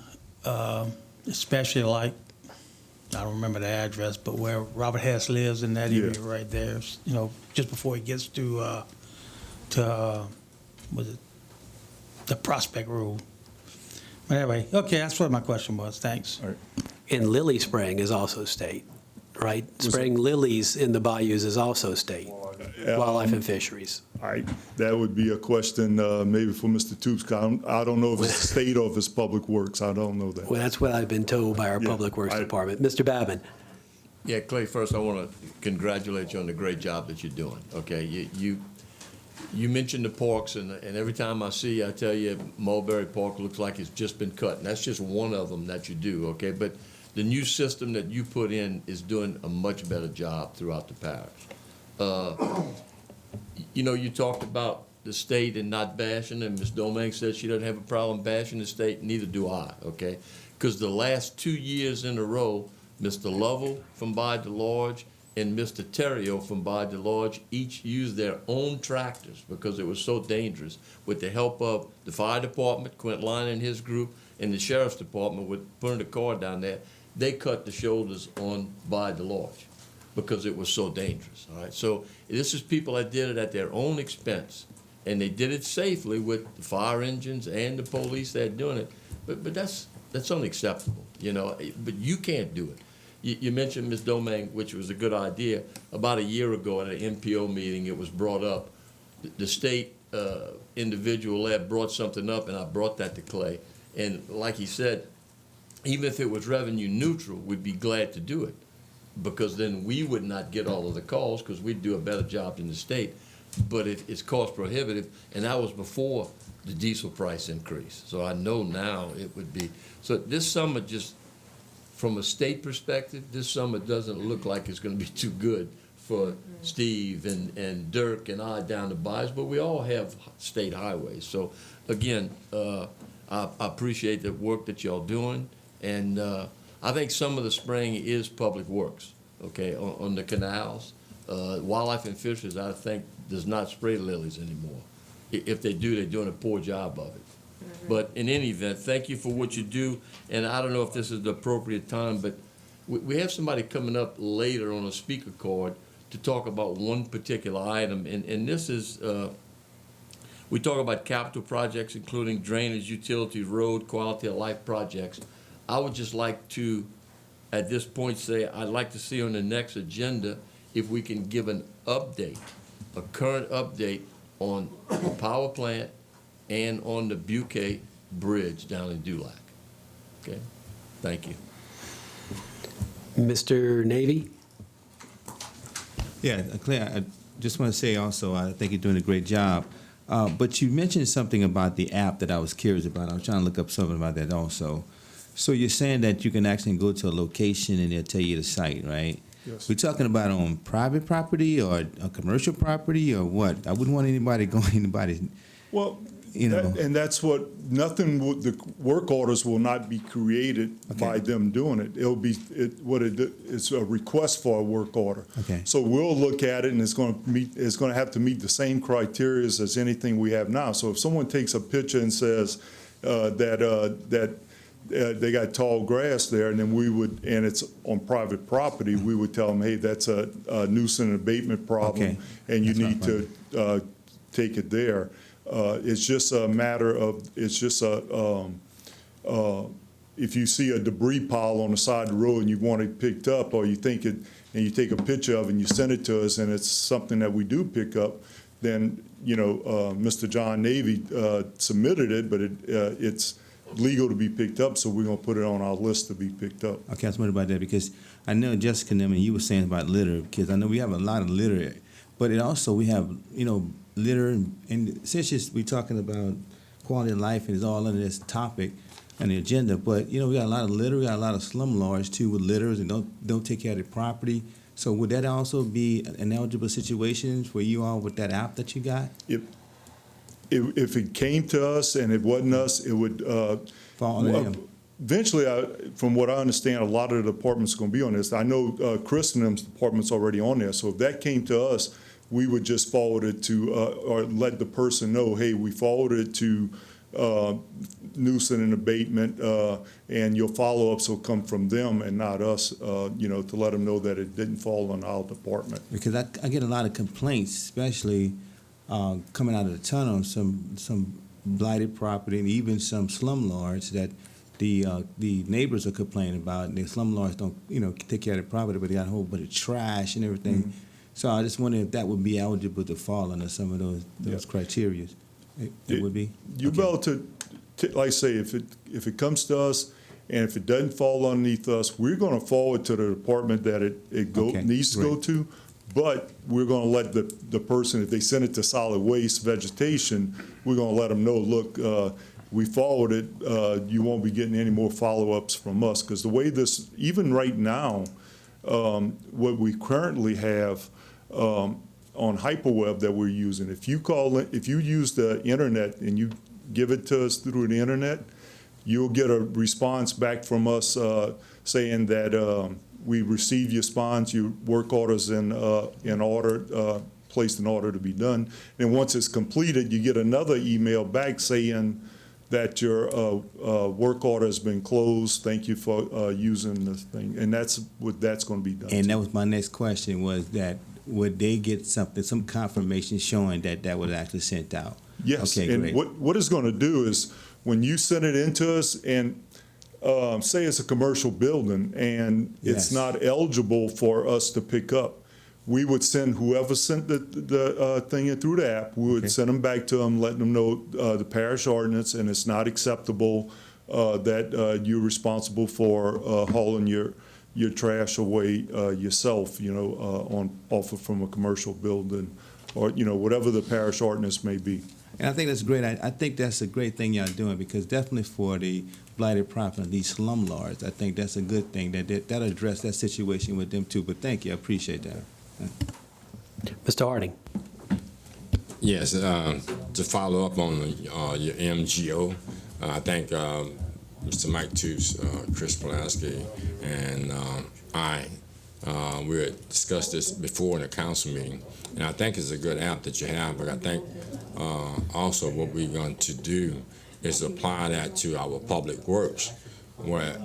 especially like, I don't remember the address, but where Robert Hess lives in that area Yeah. right there, you know, just before he gets to was it the Prospect Road. But anyway, okay, that's what my question was. Thanks. All right. And lily spraying is also state. right? Spraying lilies in the bayous is also state, wildlife and fisheries. That would be a question maybe for Mr. Toops. I don't know if it's state or if it's public works. I don't know that. Well, that's what I've been told by our Yeah, Public Works Department. Mr. Babin? Yeah, Clay, first I want to congratulate you on the great job that you're doing, okay? You mentioned the parks, and every time I see you, I tell you, Mulberry Park looks like it's just been cut, and that's just one of them that you do, okay? But the new system that you put in is doing a much better job throughout the parish. You know, you talked about the state and not bashing, and Ms. Domingue said she doesn't have a problem bashing the state, neither do I, okay? Because the last 2 years in a row, Mr. Lovell from By the Lodge and Mr. Terrio from By the Lodge each used their own tractors because it was so dangerous, with the help of the fire department, Quint Line and his group, and the sheriff's department with putting the car down there. They cut the shoulders on By the Lodge because it was so dangerous, all right? So this is people that did it at their own expense, and they did it safely with the fire engines and the police that are doing it. But that's unacceptable, you know, but you can't do it. You mentioned Ms. Domingue, which was a good idea. About a year ago at an MPO meeting, it was brought up. The state individual there brought something up, and I brought that to Clay. And like he said, even if it was revenue neutral, we'd be glad to do it, because then we would not get all of the calls because we'd do a better job than the state. But it's cost prohibitive, and that was before the diesel price increase. So I know now it would be. So this summer, just from a state perspective, this summer doesn't look like it's going to be too good for Steve and Dirk and I down the bayous, but we all have state highways. So again, I appreciate the work that y'all doing, and I think some of the spraying is public works, okay, on the canals. Wildlife and Fisheries, I think, does not spray lilies anymore. If they do, they're doing a poor job of it. But in any event, thank you for what you do. And I don't know if this is the appropriate time, but we have somebody coming up later on a speaker card to talk about one particular item. And this is, we talk about capital projects, including drainage, utilities, road, quality of life projects. I would just like to, at this point, say I'd like to see on the next agenda if we can give an update, a current update on the power plant and on the Butte Bridge down in Dulac. Okay, thank you. Mr. Navy? Yeah, Claire, I just want to say also, I think you're doing a great job. But you mentioned something about the app that I was curious about. I was trying to look up something about that also. So you're saying that you can actually go to a location and they'll tell you the site, right? Yes. We're talking about on private property or a commercial property or what? I wouldn't want anybody going anybody's. Well, You know. and that's what, the work orders will not be created by them doing it. It'll be, it's a request for a work order. Okay. So we'll look at it, and it's going to have to meet the same criteria as anything we have now. So if someone takes a picture and says that they got tall grass there, and then and it's on private property, we would tell them, hey, that's a nuisance abatement problem, Okay. and you That's need to take it there. It's just a matter of, if you see a debris pile on the side of the road and you want it picked up, or you think it, and you take a picture of it and you send it to us, and it's something that we do pick up, then, Mr. John Navy submitted it, but it's legal to be picked up, so we're going to put it on our list to be picked up. Okay, I was wondering about that because I know Jessica and you were saying about litter, because I know we have a lot of litter, but it also, we have, litter, and since we're talking about quality of life and it's all under this topic and the agenda, but, we got a lot of litter, we got a lot of slumlords too with litters and don't take care of the property. So would that also be an eligible situation for you all with that app that you got? If it came to us and it wasn't us, it would, Fall under them. eventually, from what I understand, a lot of the departments are going to be on this. I know Chris and them's department's already on there, so if that came to us, we would just forward it to, or let the person know, hey, we forwarded it to nuisance and abatement, and your follow-ups will come from them and not us, to let them know that it didn't fall on our department. Because I get a lot of complaints, especially coming out of the tunnel, some blighted property and even some slumlords that the neighbors are complaining about, and the slumlords don't, take care of the property, but they got a whole bunch of trash and everything. Mm-hmm. So I just wonder if that would be eligible to fall under some of those criteria. It would be? You Okay. be able to, like I say, if it comes to us, and if it doesn't fall underneath us, we're gonna forward to the department that Okay, needs to go great. to. But we're gonna let the person, if they send it to solid waste vegetation, we're gonna let them know, look, we forwarded, you won't be getting any more follow-ups from us. Because the way this, even right now, what we currently have, on Hyperweb that we're using, if you use the internet and you give it to us through the internet, you'll get a response back from us saying that we received your response, your work orders in order, placed in order to be done. And once it's completed, you get another email back saying that your work order has been closed. Thank you for using this thing. And that's what that's going to be done. And to. that was my next question, was that would they get some confirmation showing that was actually sent out? Yes, Okay, and great. what it's going to do is, when you send it into us, and say it's a commercial building, and it's Yes. not eligible for us to pick up, we would send whoever sent the thing in through the app, we would Okay. send them back to them, letting them know the parish ordinance, and it's not acceptable that you're responsible for hauling your trash away yourself, from a commercial building, or, whatever the parish ordinance may be. And I think that's great. I think that's a great thing y'all doing, because definitely for the blighted property, these slumlords, I think that's a good thing, that'll address that situation with them too. But thank you, I appreciate that. Mr. Harding. Yes, to follow up on your MGO, I think Mr. Mike Toops, Chris Pulaski, and we had discussed this before in a council meeting, and I think it's a good app that you have, but I think also what we're going to do is apply that to our public works, where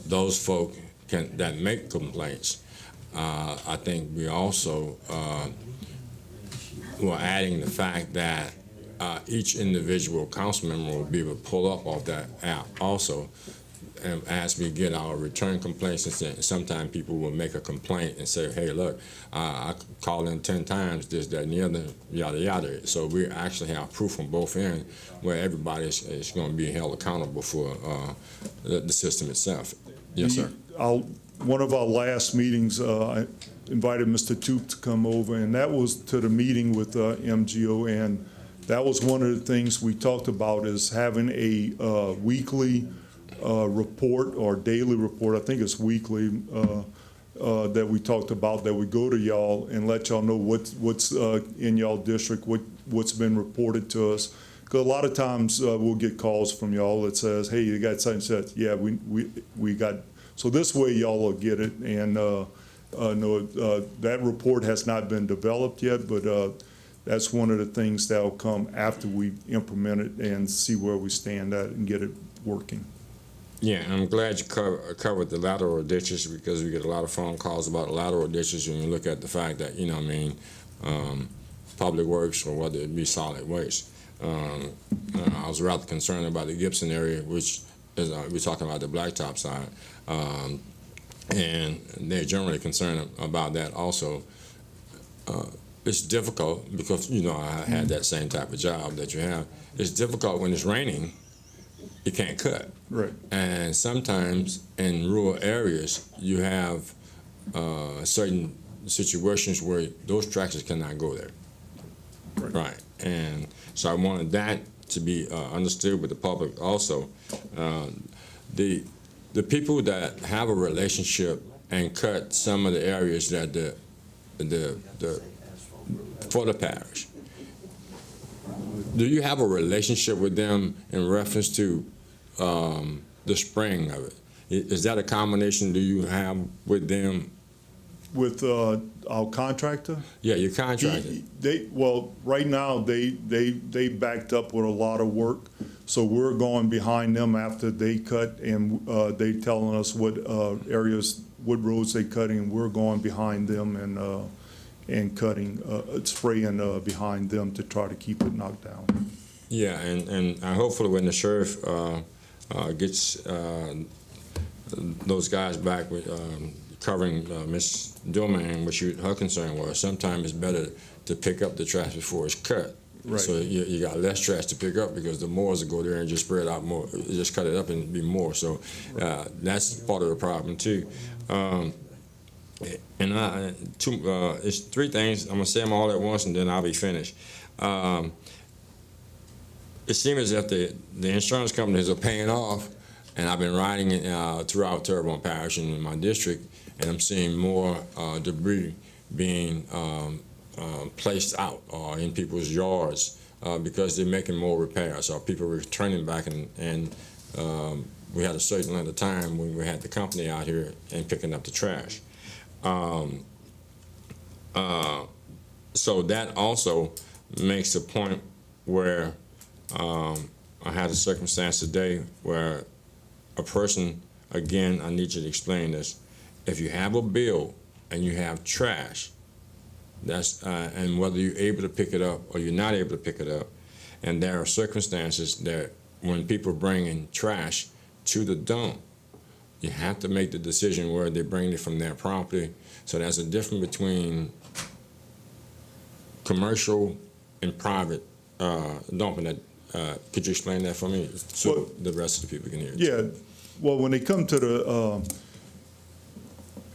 those folk that make complaints. I think we also were adding the fact that each individual council member will be able to pull up off that app also. And as we get our return complaints, and sometimes people will make a complaint and say, hey, look, I called in 10 times, this, that, and the other, yada, yada. So we actually have proof on both ends where everybody is going to be held accountable for the system itself. Yes, sir. One of our last meetings, I invited Mr. Toop to come over, and that was to the meeting with MGO, and that was one of the things we talked about, is having a weekly report or daily report, I think it's weekly, that we talked about, that we go to y'all and let y'all know what's in y'all district, what's been reported to us. Because a lot of times we'll get calls from y'all that says, hey, you got such and such. Yeah, we got. So this way y'all will get it, and that report has not been developed yet, but that's one of the things that will come after we implement it and see where we stand at and get it working. Yeah, I'm glad you covered the lateral ditches, because we get a lot of phone calls about lateral ditches, and you look at the fact that, public works, or whether it be solid waste. I was rather concerned about the Gibson area, which is, we're talking about the blacktop side, and they're generally concerned about that also. It's difficult because, I had that same type of job that you have. It's difficult when it's raining, you can't cut. Right. And sometimes in rural areas, you have certain situations where those tractors cannot go there. Right. And so I wanted that to be understood with the public also. The people that have a relationship and cut some of the areas that for the parish, do you have a relationship with them in reference to the spraying of it? Is that a combination do you have with them? With our contractor? Yeah, your contractor. Right now, they backed up with a lot of work, so we're going behind them after they cut, and they telling us what areas, what roads they cutting, and we're going behind them and cutting, spraying behind them to try to keep it knocked down. Yeah, and hopefully when the sheriff gets those guys back with covering Ms. Dillman, which her concern was. Sometimes it's better to pick up the trash before it's cut. Right. So you got less trash to pick up because the mowers will go there and just spread out more, just cut it up and be more. So that's part of the problem too. It's three things. I'm gonna say them all at once and then I'll be finished. It seems as if the insurance companies are paying off, and I've been riding throughout Terrebonne Parish and in my district, and I'm seeing more debris being placed out or in people's yards because they're making more repairs or people returning back and we had a certain length of time when we had the company out here and picking up the trash. So that also makes a point where I had a circumstance today where a person, again, I need you to explain this. If you have a bill and you have trash, that's and whether you're able to pick it up or you're not able to pick it up, and there are circumstances that when people bring in trash to the dump, you have to make the decision where they bring it from their property. So there's a difference between commercial and private dumping. That could you explain that for me so the rest of the people can hear it? Yeah, well, when they come to the,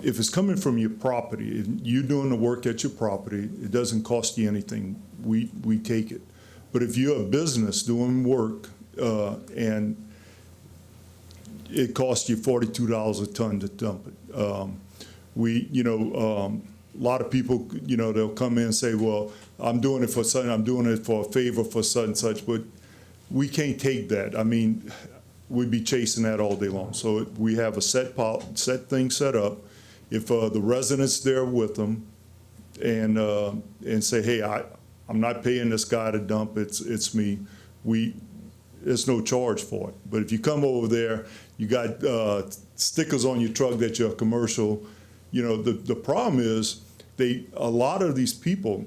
if it's coming from your property, and you're doing the work at your property, it doesn't cost you anything, we take it. But if you're a business doing work and it costs you $42 a ton to dump it, a lot of people, they'll come in and say, well, I'm doing it for something, I'm doing it for a favor for such and such, but we can't take that. I mean, we'd be chasing that all day long. So we have a set thing set up. If the resident's there with them and say, hey, I'm not paying this guy to dump, it's me, there's no charge for it. But if you come over there, you got stickers on your truck that you're commercial, the problem is a lot of these people,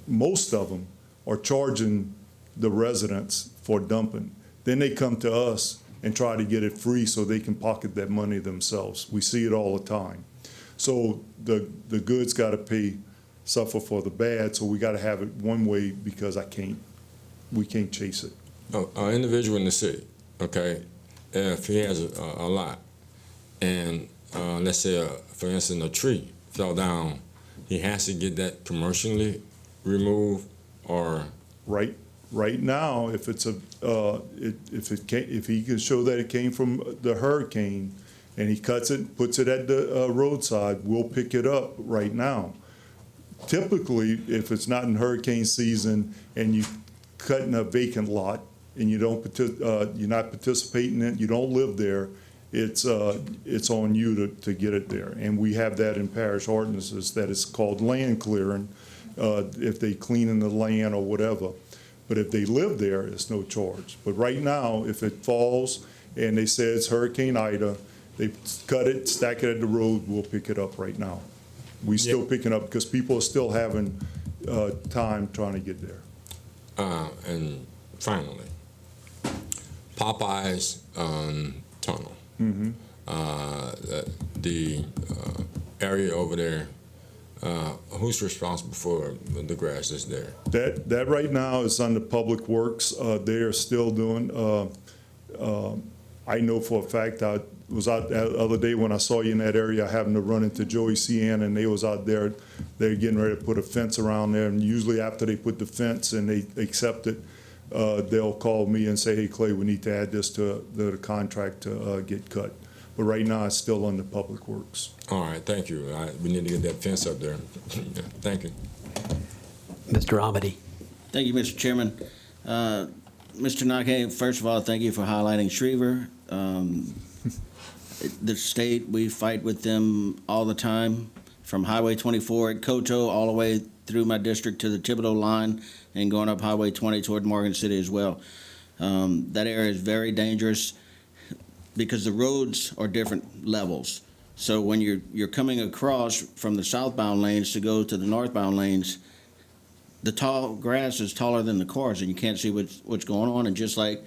most of them are charging the residents for dumping. Then they come to us and try to get it free so they can pocket that money themselves. We see it all the time. So the good's got to suffer for the bad, so we got to have it one way because we can't chase it. An individual in the city, okay, if he has a lot and let's say, for instance, a tree fell down, he has to get that commercially removed or? Right now, if it's if he can show that it came from the hurricane, and he cuts it, puts it at the roadside, we'll pick it up right now. Typically, if it's not in hurricane season and you cut in a vacant lot and you don't you're not participating in it, you don't live there, it's on you to get it there. And we have that in parish ordinances that it's called land clearing if they clean in the land or whatever. But if they live there, it's no charge. But right now, if it falls and they say it's Hurricane Ida, they cut it, stack it at the road, we'll pick it up right now. We still picking up because people are still having time trying to get there. And finally, Popeye's tunnel. Mm-hmm. The area over there, who's responsible for the grass that's there? That right now is under Public Works. They are still doing. I know for a fact I was out the other day when I saw you in that area. I happened to run into Joey Cian, and they was out there. They're getting ready to put a fence around there, and usually after they put the fence and they accept it, they'll call me and say, "Hey Clay, we need to add this to the contract to get cut." But right now, it's still under Public Works. All right, thank you. We need to get that fence up there. Thank you. Mr. Amity. Thank you, Mr. Chairman. Mr. Nake, first of all, thank you for highlighting Schriever. The state, we fight with them all the time, from Highway 24 at Coteau all the way through my district to the Thibodaux line and going up Highway 20 toward Morgan City as well. That area is very dangerous because the roads are different levels. So when you're coming across from the southbound lanes to go to the northbound lanes, the tall grass is taller than the cars and you can't see what's going on. And just like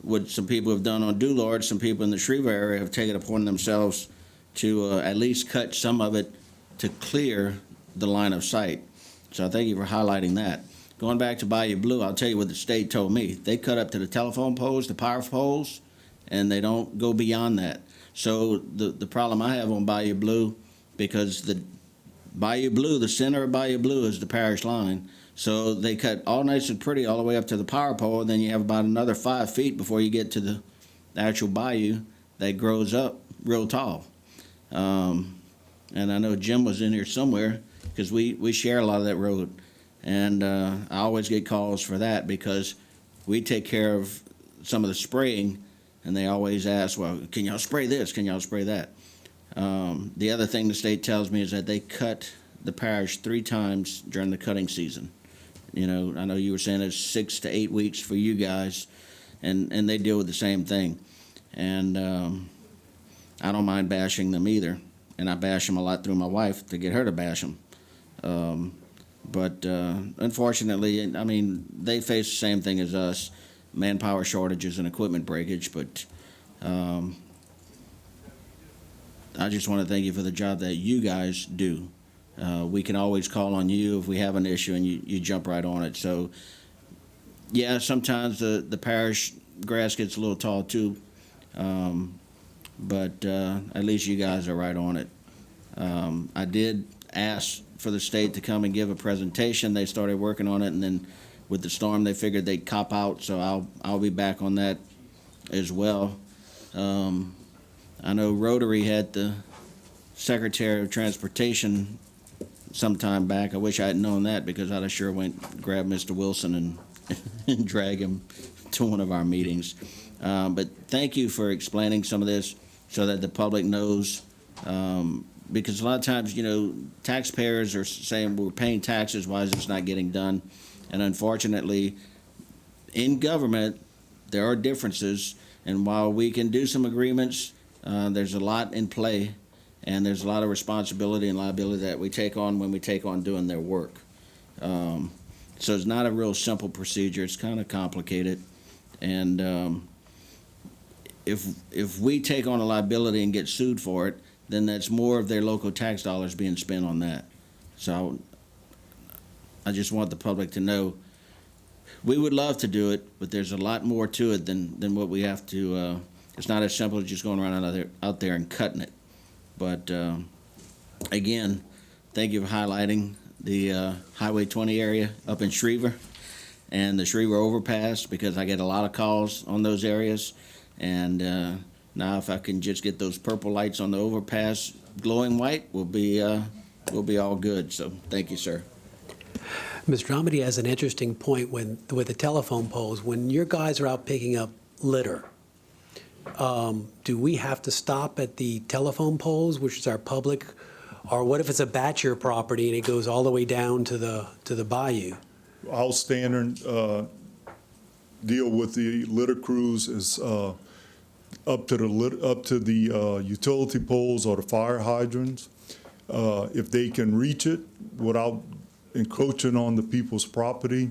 what some people have done on Doulard, some people in the Shreveport area have taken upon themselves to at least cut some of it to clear the line of sight. So I thank you for highlighting that. Going back to Bayou Blue, I'll tell you what the state told me. They cut up to the telephone poles, the power poles, and they don't go beyond that. So the problem I have on Bayou Blue, because the Bayou Blue, the center of Bayou Blue is the parish line. So they cut all nice and pretty all the way up to the power pole, and then you have about another 5 feet before you get to the actual bayou that grows up real tall. And I know Jim was in here somewhere, because we share a lot of that road. And I always get calls for that because we take care of some of the spraying, and they always ask, well, can y'all spray this? Can y'all spray that? The other thing the state tells me is that they cut the parish 3 times during the cutting season. You know, I know you were saying it's 6 to 8 weeks for you guys, and they deal with the same thing. And I don't mind bashing them either, and I bash them a lot through my wife to get her to bash them. But unfortunately, I mean, they face the same thing as us, manpower shortages and equipment breakage, but I just want to thank you for the job that you guys do. We can always call on you if we have an issue, and you jump right on it. So, yeah, sometimes the parish grass gets a little tall too, but at least you guys are right on it. I did ask for the state to come and give a presentation. They started working on it, and then with the storm, they figured they'd cop out. So I'll be back on that as well. I know Rotary had the Secretary of Transportation some time back. I wish I had known that, because I'd have sure went grab Mr. Wilson and drag him to one of our meetings. But thank you for explaining some of this so that the public knows. Because a lot of times, you know, taxpayers are saying we're paying taxes, why is this not getting done? And unfortunately, in government, there are differences. And while we can do some agreements, there's a lot in play, and there's a lot of responsibility and liability that we take on when we take on doing their work. So it's not a real simple procedure. It's kind of complicated. And if we take on a liability and get sued for it, then that's more of their local tax dollars being spent on that. So I just want the public to know we would love to do it, but there's a lot more to it than what we have to. It's not as simple as just going around out there and cutting it. But again, thank you for highlighting the Highway 20 area up in Shreveport and the Shreveport overpass, because I get a lot of calls on those areas. And now if I can just get those purple lights on the overpass glowing white, we'll be all good. So thank you, sir. Mr. Dramedy has an interesting point with the telephone poles. When your guys are out picking up litter, do we have to stop at the telephone poles, which is our public, or what if it's a Batcher property and it goes all the way down to the bayou? Our standard deal with the litter crews is up to the utility poles or the fire hydrants. If they can reach it without encroaching on the people's property,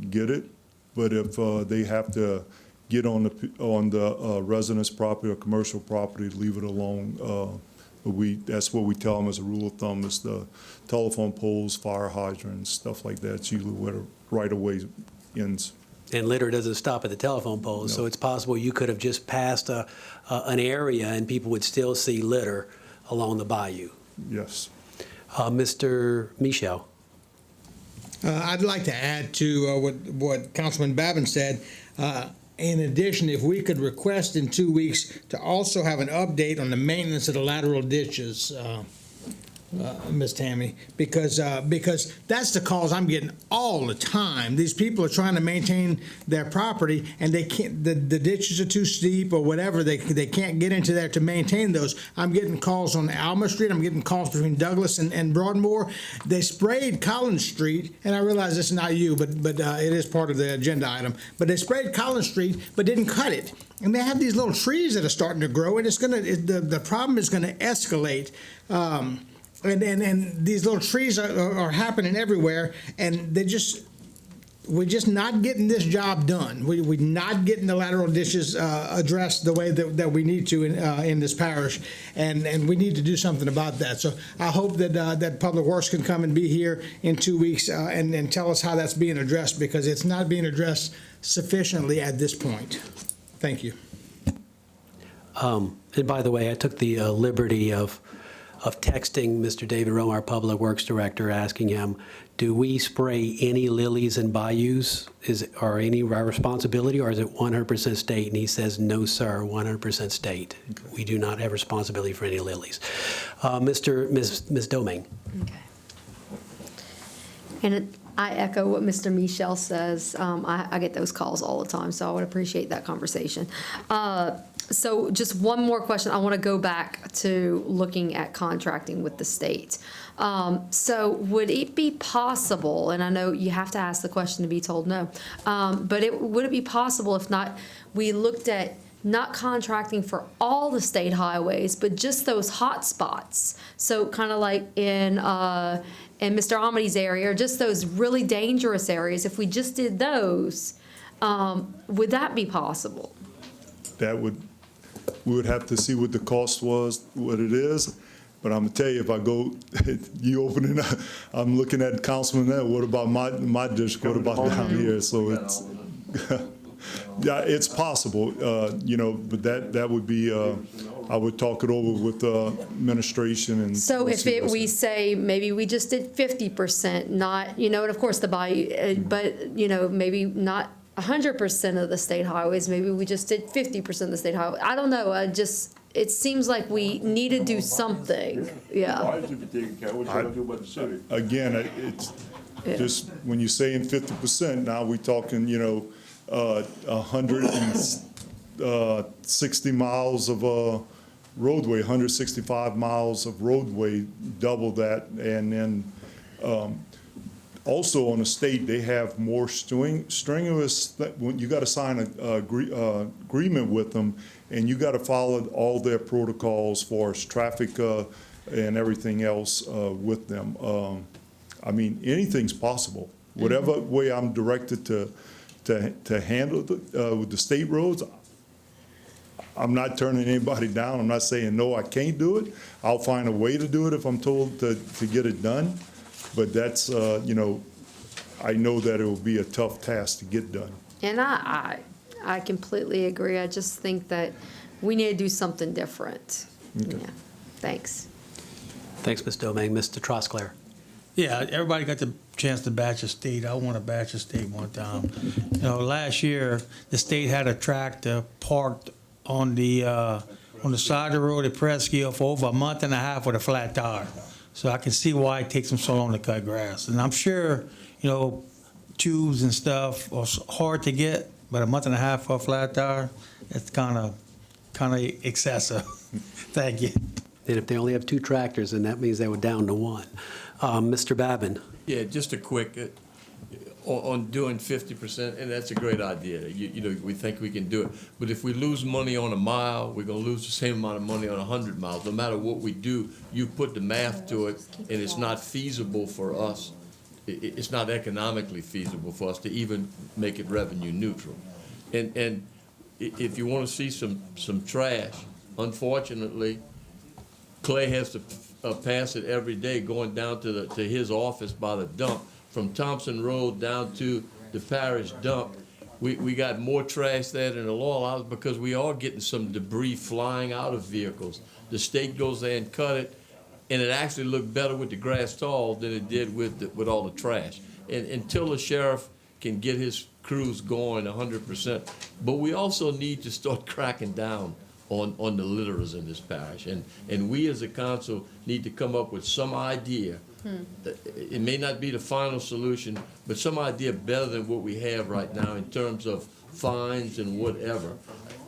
get it. But if they have to get on the residence property or commercial property, leave it alone. That's what we tell them as a rule of thumb, is the telephone poles, fire hydrants, stuff like that. It's usually where the right-of-way ends. And litter doesn't stop at the telephone poles, No. so it's possible you could have just passed an area and people would still see litter along the bayou. Yes. Mr. Michel. I'd like to add to what Councilman Babin said. In addition, if we could request in 2 weeks to also have an update on the maintenance of the lateral ditches, Ms. Tammy, because that's the calls I'm getting all the time. These people are trying to maintain their property, and they can't. The ditches are too steep or whatever. They can't get into there to maintain those. I'm getting calls on Alma Street. I'm getting calls between Douglas and Broadmoor. They sprayed Collins Street, and I realize it's not you, but it is part of the agenda item. But they sprayed Collins Street, but didn't cut it. And they have these little trees that are starting to grow, and the problem is gonna escalate. And these little trees are happening everywhere, and we're just not getting this job done. We're not getting the lateral ditches addressed the way that we need to in this parish, and we need to do something about that. So I hope that Public Works can come and be here in 2 weeks and tell us how that's being addressed, because it's not being addressed sufficiently at this point. Thank you. And by the way, I took the liberty of texting Mr. David Rowe, our Public Works Director, asking him, do we spray any lilies and bayous? Are any of our responsibility, or is it 100% state? And he says, no, sir, 100% state. Okay. We do not have responsibility for any lilies. Ms. Domingue. Okay. And I echo what Mr. Michel says. I get those calls all the time, so I would appreciate that conversation. So just one more question. I want to go back to looking at contracting with the state. So would it be possible, and I know you have to ask the question to be told no, but would it be possible, if not, we looked at not contracting for all the state highways, but just those hot spots? So kind of like in Mr. Amity's area, or just those really dangerous areas, if we just did those, would that be possible? We would have to see what the cost was, what it is. But I'm gonna tell you, if I go, you open it up, I'm looking at Councilman there, what about my district, what about down here? So it's, yeah, it's possible, but that would be, I would talk it over with administration and. So if we say maybe we just did 50%, not, and of course the bayou, but, maybe not 100% of the state highways, maybe we just did 50% of the state highway. I don't know, it seems like we need to do something, yeah. Why should be taken care of? What you gonna do about the city? Again, it's just, when you're saying 50%, now we're talking, 160 miles of roadway, 165 miles of roadway, double that, and then also on the state, they have more strenuous, you got to sign an agreement with them, and you got to follow all their protocols for traffic and everything else with them. I mean, anything's possible. Whatever way I'm directed to handle with the state roads, I'm not turning anybody down. I'm not saying, no, I can't do it. I'll find a way to do it if I'm told to get it done. But that's, I know that it will be a tough task to get done. And I completely agree. I just think that we need to do something different. Okay. Yeah. Thanks. Thanks, Ms. Domingue. Mr. Trosclair. Yeah, everybody got the chance to batch a state. I want to batch a state one time. Last year, the state had a tractor parked on the side of the road at Presque for over a month and a half with a flat tire. So I can see why it takes them so long to cut grass. And I'm sure, tubes and stuff are hard to get, but a month and a half for a flat tire, it's kind of excessive. Thank you. And if they only have 2 tractors, then that means they were down to 1. Mr. Babin. Yeah, just a quick, on doing 50%, and that's a great idea. We think we can do it. But if we lose money on a mile, we're gonna lose the same amount of money on 100 miles. No matter what we do, you put the math to it, and it's not feasible for us. It's not economically feasible for us to even make it revenue neutral. And if you wanna see some trash, unfortunately, Clay has to pass it every day going down to his office by the dump. From Thompson Road down to the Parish dump, we got more trash there than the law allows because we are getting some debris flying out of vehicles. The state goes there and cut it, and it actually looked better with the grass tall than it did with all the trash. And until the sheriff can get his crews going 100%, but we also need to start cracking down on the litterers in this parish. And we as a council need to come up with some idea. It may not be the final solution, but some idea better than what we have right now in terms of fines and whatever.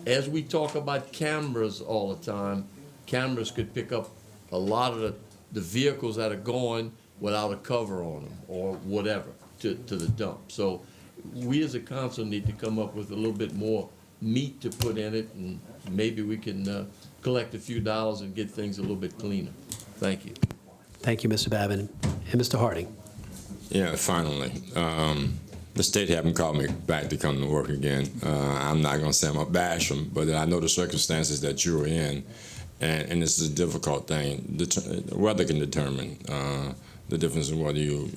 As we talk about cameras all the time, cameras could pick up a lot of the vehicles that are going without a cover on them or whatever to the dump. So we as a council need to come up with a little bit more meat to put in it, and maybe we can collect a few dollars and get things a little bit cleaner. Thank you. Thank you, Mr. Babin. And Mr. Harding. Yeah, finally. the state haven't called me back to come to work again. I'm not going to say I'm going to bash them, but I know the circumstances that you're in, and this is a difficult thing. The weather can determine the difference in whether you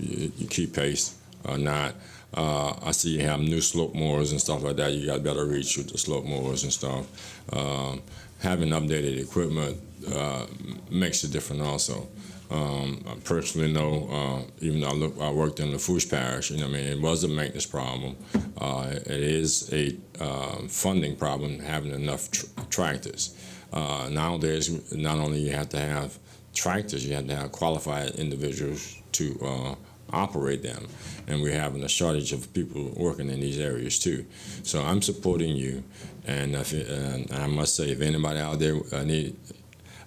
keep pace or not. I see you have new slope mowers and stuff like that. You got better reach with the slope mowers and stuff. Having updated equipment makes a difference also. I personally know, even though I worked in the Parish, it was a maintenance problem. It is a funding problem, having enough tractors. Nowadays, not only you have to have tractors, you have to have qualified individuals to operate them. And we're having a shortage of people working in these areas too. So I'm supporting you. And I must say, if anybody out there need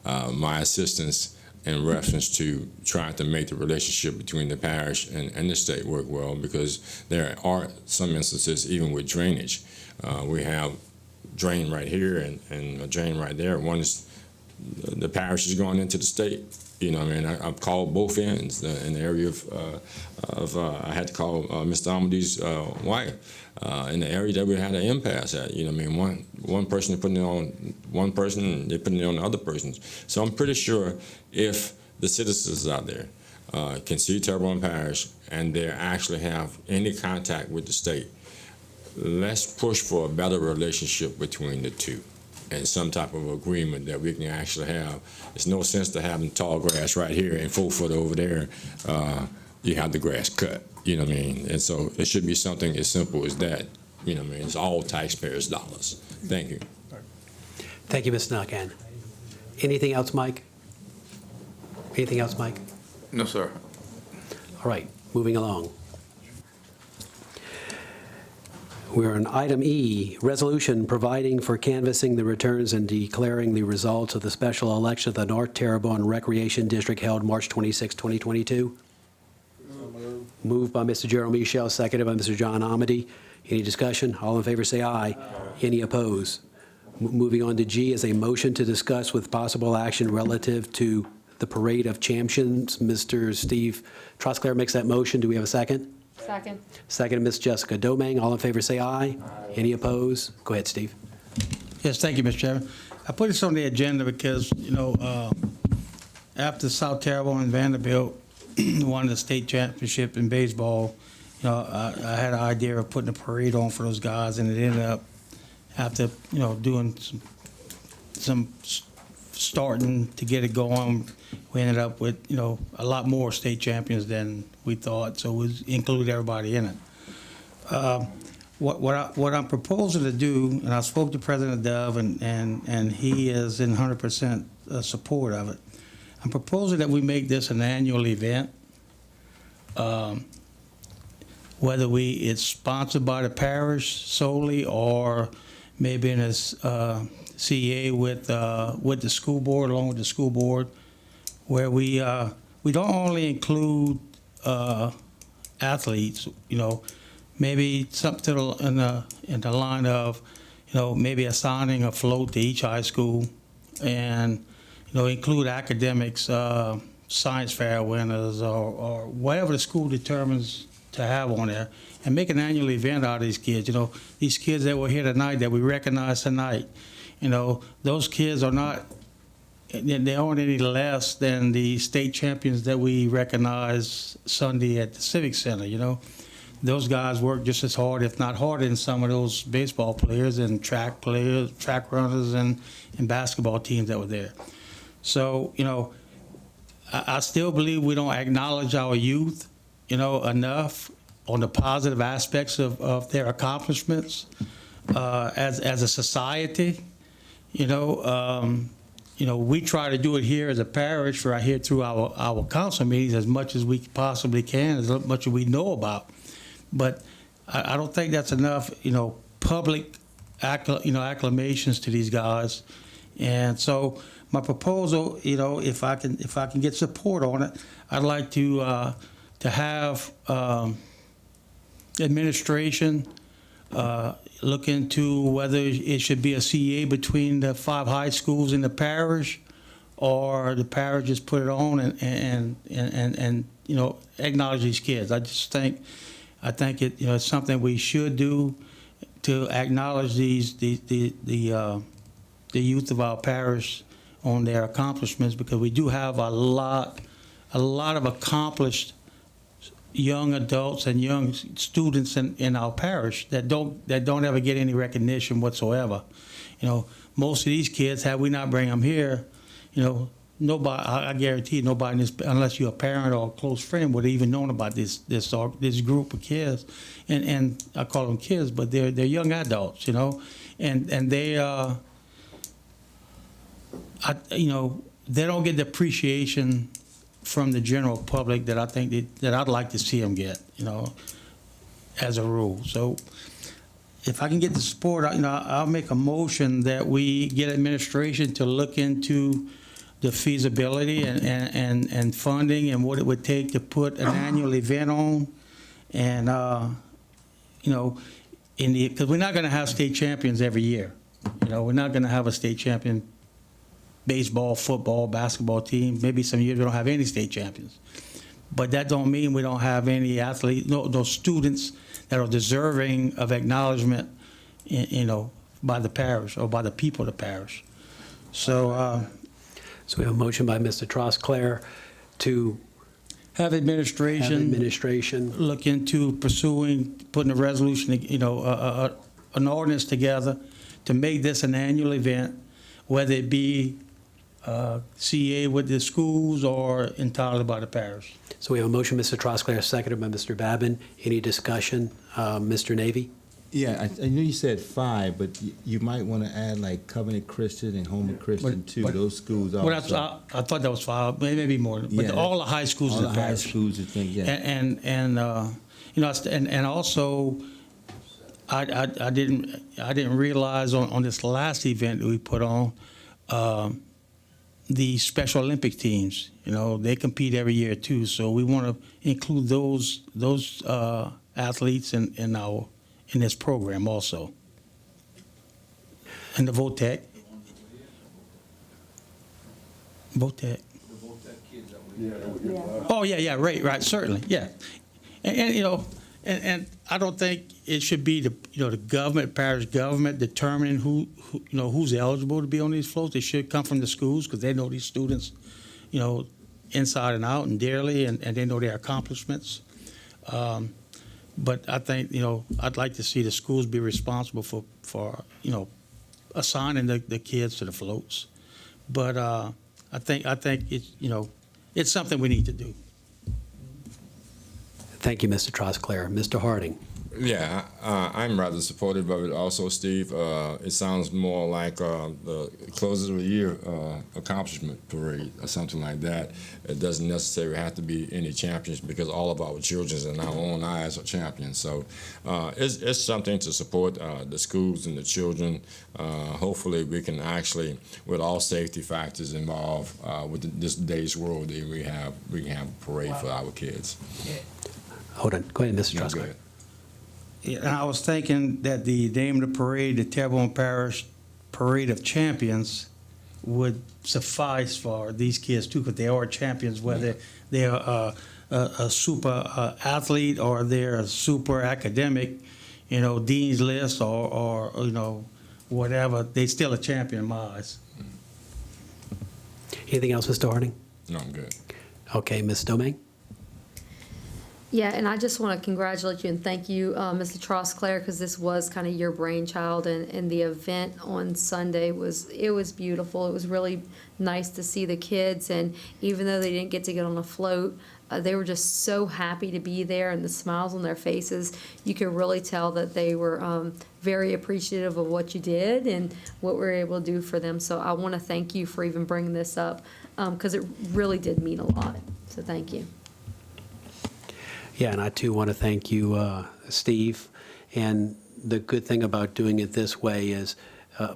my assistance in reference to trying to make the relationship between the parish and the state work well, because there are some instances, even with drainage. We have drain right here and a drain right there. One is the parish is going into the state. I've called both ends in the area of I had to call Mr. Amedee's wife in the area that we had an impasse at. One person putting it on one person, and they're putting it on the other person's. So I'm pretty sure if the citizens out there can see Terrebonne Parish and they actually have any contact with the state, let's push for a better relationship between the two and some type of agreement that we can actually have. There's no sense to having tall grass right here and 4 foot over there. You have the grass cut, And so it should be something as simple as that, It's all taxpayers' dollars. Thank you. Thank you, Ms. Nakhan. Anything else, Mike? Anything else, Mike? No, sir. All right, moving along. We're on item E, resolution providing for canvassing the returns and declaring the results of the special election of the North Terrebonne Recreation District held March 26, 2022. Moved by Mr. Gerald Michel, seconded by Mr. John Amedee. Any discussion? All in favor say aye. Any opposed? Moving on to G is a motion to discuss with possible action relative to the Parade of Champions. Mr. Steve Trosclair makes that motion. Do we have a second? Second. Second, Ms. Jessica Domingue. All in favor say aye. Any opposed? Go ahead, Steve. Yes, thank you, Mr. Chairman. I put this on the agenda because, after South Terrebonne and Vanderbilt won the state championship in baseball, I had an idea of putting a parade on for those guys, and it ended up, after, doing some starting to get it going, we ended up with, a lot more state champions than we thought, so we included everybody in it. What I'm proposing to do, and I spoke to President Dove, and he is in 100% support of it. I'm proposing that we make this an annual event. Whether it's sponsored by the parish solely, or maybe in a CA with the school board, along with the school board, where we don't only include athletes, maybe something in the line of, maybe assigning a float to each high school, and include academics, science fair winners, or whatever the school determines to have on there, and make an annual event out of these kids. These kids that were here tonight, that we recognize tonight, those kids are not, they aren't any less than the state champions that we recognize Sunday at the Civic Center. Those guys work just as hard, if not harder, than some of those baseball players and track runners, and basketball teams that were there. So, I still believe we don't acknowledge our youth, enough on the positive aspects of their accomplishments as a society. We try to do it here as a parish, right here through our council meetings, as much as we possibly can, as much as we know about. But I don't think that's enough, public acclamations to these guys. And so my proposal, if I can get support on it, I'd like to have administration look into whether it should be a CA between the 5 high schools in the parish, or the parish just put it on and acknowledge these kids. I just think I think it's something we should do to acknowledge the youth of our parish on their accomplishments, because we do have a lot of accomplished young adults and young students in our parish that don't ever get any recognition whatsoever. Most of these kids, had we not bring them here, nobody, I guarantee nobody, unless you're a parent or a close friend, would have even known about this group of kids. And I call them kids, but they're young adults, and they they don't get the appreciation from the general public that I think that I'd like to see them get, as a rule. So if I can get the support, I'll make a motion that we get administration to look into the feasibility and funding and what it would take to put an annual event on. And, because we're not going to have state champions every year. We're not going to have a state champion baseball, football, basketball team. Maybe some years we don't have any state champions. But that don't mean we don't have any athletes, those students that are deserving of acknowledgement, by the parish or by the people of the parish. So we have a motion by Mr. Trosclair to have administration look into putting a resolution, an ordinance together to make this an annual event, whether it be CA with the schools or entirely by the parish. So we have a motion, Mr. Trosclair, seconded by Mr. Babin. Any discussion? Mr. Navy? Yeah, I knew you said 5, but you might want to add like Covenant Christian and Homer Christian too. Those schools also. Well, I thought that was 5, maybe more. But all the high schools in the parish. All the high schools, I think, yeah. And also, I didn't realize on this last event that we put on, the Special Olympic teams. They compete every year too. So we want to include those athletes in this program also. And the VOTEC. Oh, yeah, right, certainly, yeah. And I don't think it should be the government, parish government determining who's eligible to be on these floats. They should come from the schools because they know these students, inside and out and dearly, and they know their accomplishments. But I think, I'd like to see the schools be responsible for assigning the kids to the floats. But I think it's, it's something we need to do. Thank you, Mr. Trosclair. Mr. Harding? Yeah, I'm rather supportive of it also, Steve. It sounds more like the close of the year accomplishment parade or something like that. It doesn't necessarily have to be any champions because all of our children in our own eyes are champions. So it's something to support the schools and the children. Hopefully we can actually, with all safety factors involved with this day's world, that we can have a parade for our kids. Hold on. Go ahead, Mr. Trosclair. Yeah, and I was thinking that the name of the parade, the Terrebonne Parish Parade of Champions, would suffice for these kids too, because they are champions, whether they're a super athlete or they're a super academic, Dean's List or whatever. They're still a champion in my eyes. Anything else, Mr. Harding? No, I'm good. Okay, Ms. Domingue? Yeah, and I just want to congratulate you and thank you, Mr. Trosclair, because this was kind of your brainchild, and the event on Sunday was beautiful. It was really nice to see the kids, and even though they didn't get to get on a float, they were just so happy to be there, and the smiles on their faces, you could really tell that they were very appreciative of what you did and what we were able to do for them. So I want to thank you for even bringing this up, because it really did mean a lot. So thank you. Yeah, and I too want to thank you, Steve. And the good thing about doing it this way is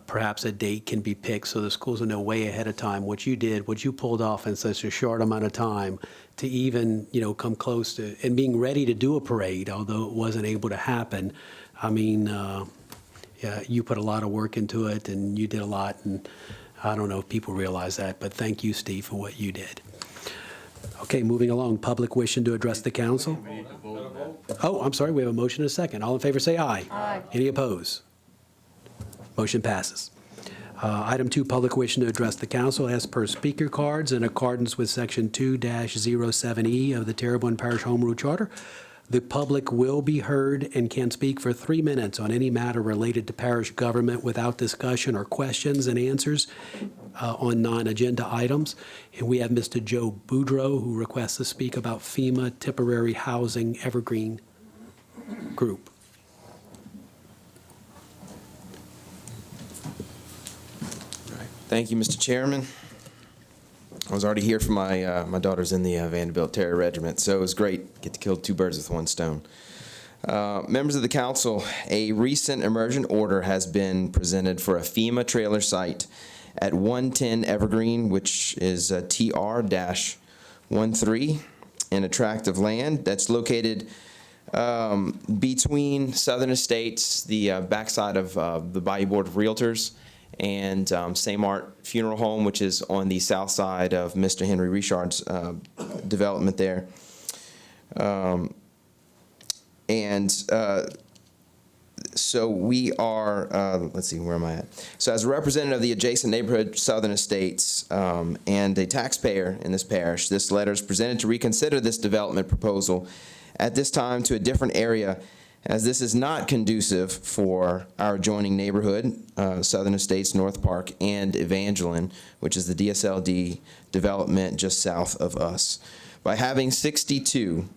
perhaps a date can be picked so the schools will know way ahead of time what you did, what you pulled off in such a short amount of time to even, come close to, and being ready to do a parade, although it wasn't able to happen. I mean, yeah, you put a lot of work into it and you did a lot, and I don't know if people realize that, but thank you, Steve, for what you did. Okay, moving along, public wishing to address the council. Oh, I'm sorry, we have a motion and a second. All in favor, say aye. Aye. Any opposed? Motion passes. Item 2, public wishing to address the council as per speaker cards in accordance with Section 2-07E of the Terrebonne Parish Home Rule Charter. The public will be heard and can speak for 3 minutes on any matter related to parish government without discussion or questions and answers on non-agenda items. And we have Mr. Joe Boudreau, who requests to speak about FEMA Temporary Housing Evergreen Group. Thank you, Mr. Chairman. I was already here for my daughter's in the Vanderbilt Terror Regiment, so it was great. Get to kill 2 birds with 1 stone. Members of the council, a recent emergent order has been presented for a FEMA trailer site at 110 Evergreen, which is TR-13, in a tract of land that's located between Southern Estates, the backside of the Bayou Board of Realtors, and St. Mart Funeral Home, which is on the south side of Mr. Henry Richard's development there. So we are, let's see, where am I at? So as a representative of the adjacent neighborhood, Southern Estates, and a taxpayer in this parish, this letter is presented to reconsider this development proposal at this time to a different area, as this is not conducive for our adjoining neighborhood, Southern Estates, North Park, and Evangeline, which is the DSLD development just south of us. By having 62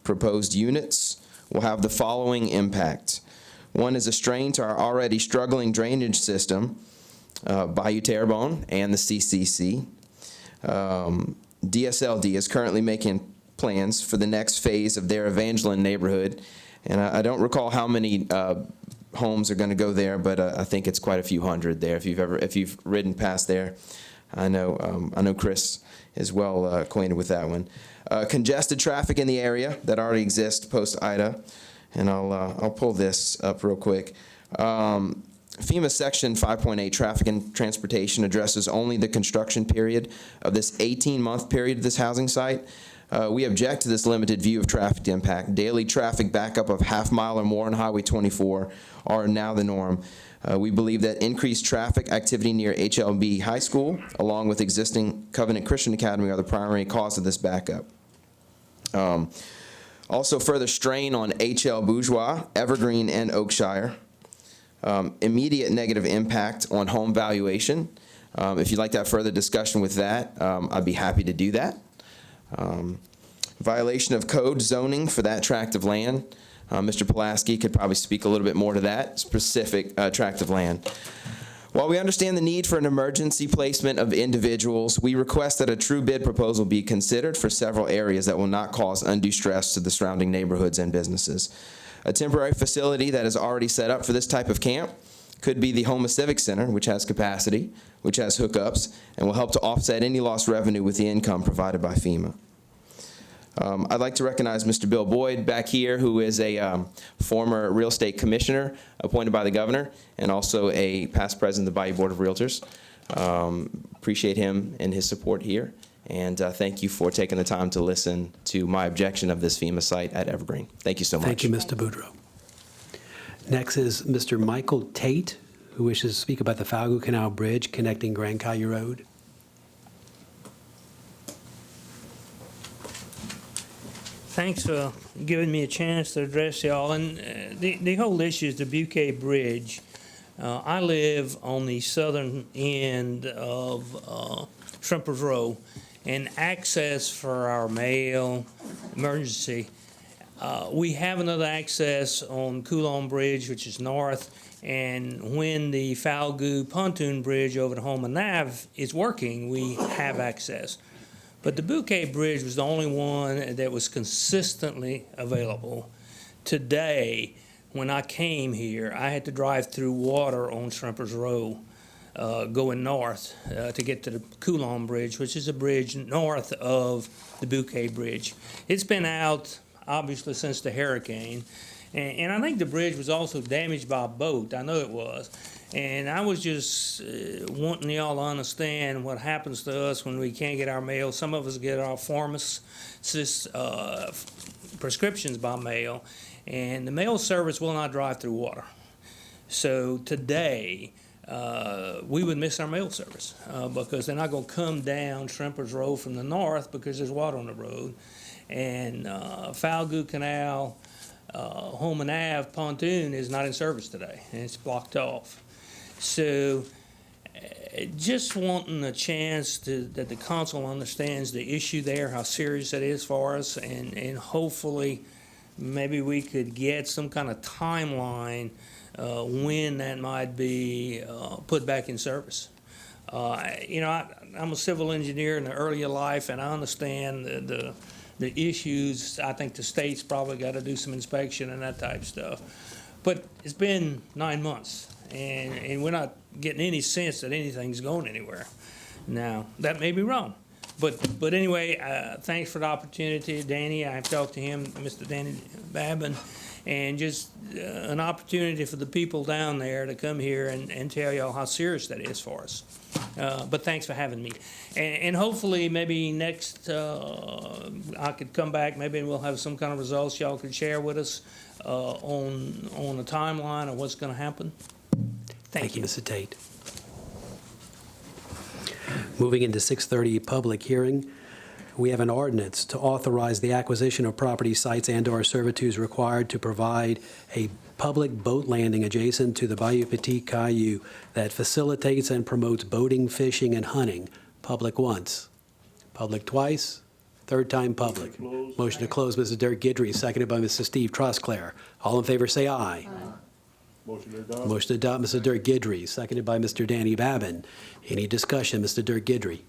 proposed units, will have the following impact. 1 is a strain to our already struggling drainage system, Bayou Terrebonne and the CCC. DSLD is currently making plans for the next phase of their Evangeline neighborhood, and I don't recall how many homes are going to go there, but I think it's quite a few hundred there. If you've ridden past there, I know Chris is well acquainted with that one. Congested traffic in the area that already exists post Ida, and I'll pull this up real quick. FEMA Section 5.8 Traffic and Transportation addresses only the construction period of this 18-month period of this housing site. We object to this limited view of traffic impact. Daily traffic backup of half mile or more on Highway 24 are now the norm. We believe that increased traffic activity near HLB High School, along with existing Covenant Christian Academy, are the primary cause of this backup. Also, further strain on HL Bourgeois, Evergreen, and Oakshire. Immediate negative impact on home valuation. If you'd like to have further discussion with that, I'd be happy to do that. Violation of code zoning for that tract of land. Mr. Pulaski could probably speak a little bit more to that specific tract of land. While we understand the need for an emergency placement of individuals, we request that a true bid proposal be considered for several areas that will not cause undue stress to the surrounding neighborhoods and businesses. A temporary facility that is already set up for this type of camp could be the Houma Civic Center, which has capacity, which has hookups, and will help to offset any lost revenue with the income provided by FEMA. I'd like to recognize Mr. Bill Boyd back here, who is a former real estate commissioner appointed by the governor and also a past president of the Bayou Board of Realtors. Appreciate him and his support here, and thank you for taking the time to listen to my objection of this FEMA site at Evergreen. Thank you so much. Thank you, Mr. Boudreau. Next is Mr. Michael Tate, who wishes to speak about the Falco Canal Bridge connecting Grand Caillou Road. Thanks for giving me a chance to address y'all. And the whole issue is the Bouquet Bridge. I live on the southern end of Shrimpers Row, and access for our mail, emergency. We have another access on Coulon Bridge, which is north, and when the Falco pontoon bridge over to Houma Nav is working, we have access. But the Bouquet Bridge was the only one that was consistently available. Today, when I came here, I had to drive through water on Shrimpers Row, going north to get to the Coulon Bridge, which is a bridge north of the Bouquet Bridge. It's been out, obviously, since the hurricane. And I think the bridge was also damaged by a boat. I know it was. And I was just wanting y'all to understand what happens to us when we can't get our mail. Some of us get our pharmacist prescriptions by mail, and the mail service will not drive through water. So today, we would miss our mail service because they're not going to come down Shrimpers Road from the north because there's water on the road. And Falco Canal, Holman Ave pontoon is not in service today, and it's blocked off. So just wanting a chance that the council understands the issue there, how serious it is for us, and hopefully maybe we could get some kind of timeline when that might be put back in service. I'm a civil engineer in the earlier life, and I understand the issues. I think the state's probably got to do some inspection and that type of stuff. But it's been 9 months, and we're not getting any sense that anything's going anywhere. Now, that may be wrong. But anyway, thanks for the opportunity, Danny. I've talked to him, Mr. Danny Babin, and just an opportunity for the people down there to come here and tell y'all how serious that is for us. But thanks for having me. And hopefully, maybe next, I could come back, maybe we'll have some kind of results y'all could share with us on the timeline of what's going to happen. Thank you, Mr. Tate. Moving into 6:30 public hearing, we have an ordinance to authorize the acquisition of property sites and/or servitudes required to provide a public boat landing adjacent to the Bayou Petit Caillou that facilitates and promotes boating, fishing, and hunting. Public once, public twice, third time public. Motion to close, Mrs. Dirk Guidry, seconded by Mr. Steve Trosclair. All in favor say aye. Motion to adopt. Motion to adopt, Mr. Dirk Guidry, seconded by Mr. Danny Babin. Any discussion, Mr. Dirk Guidry?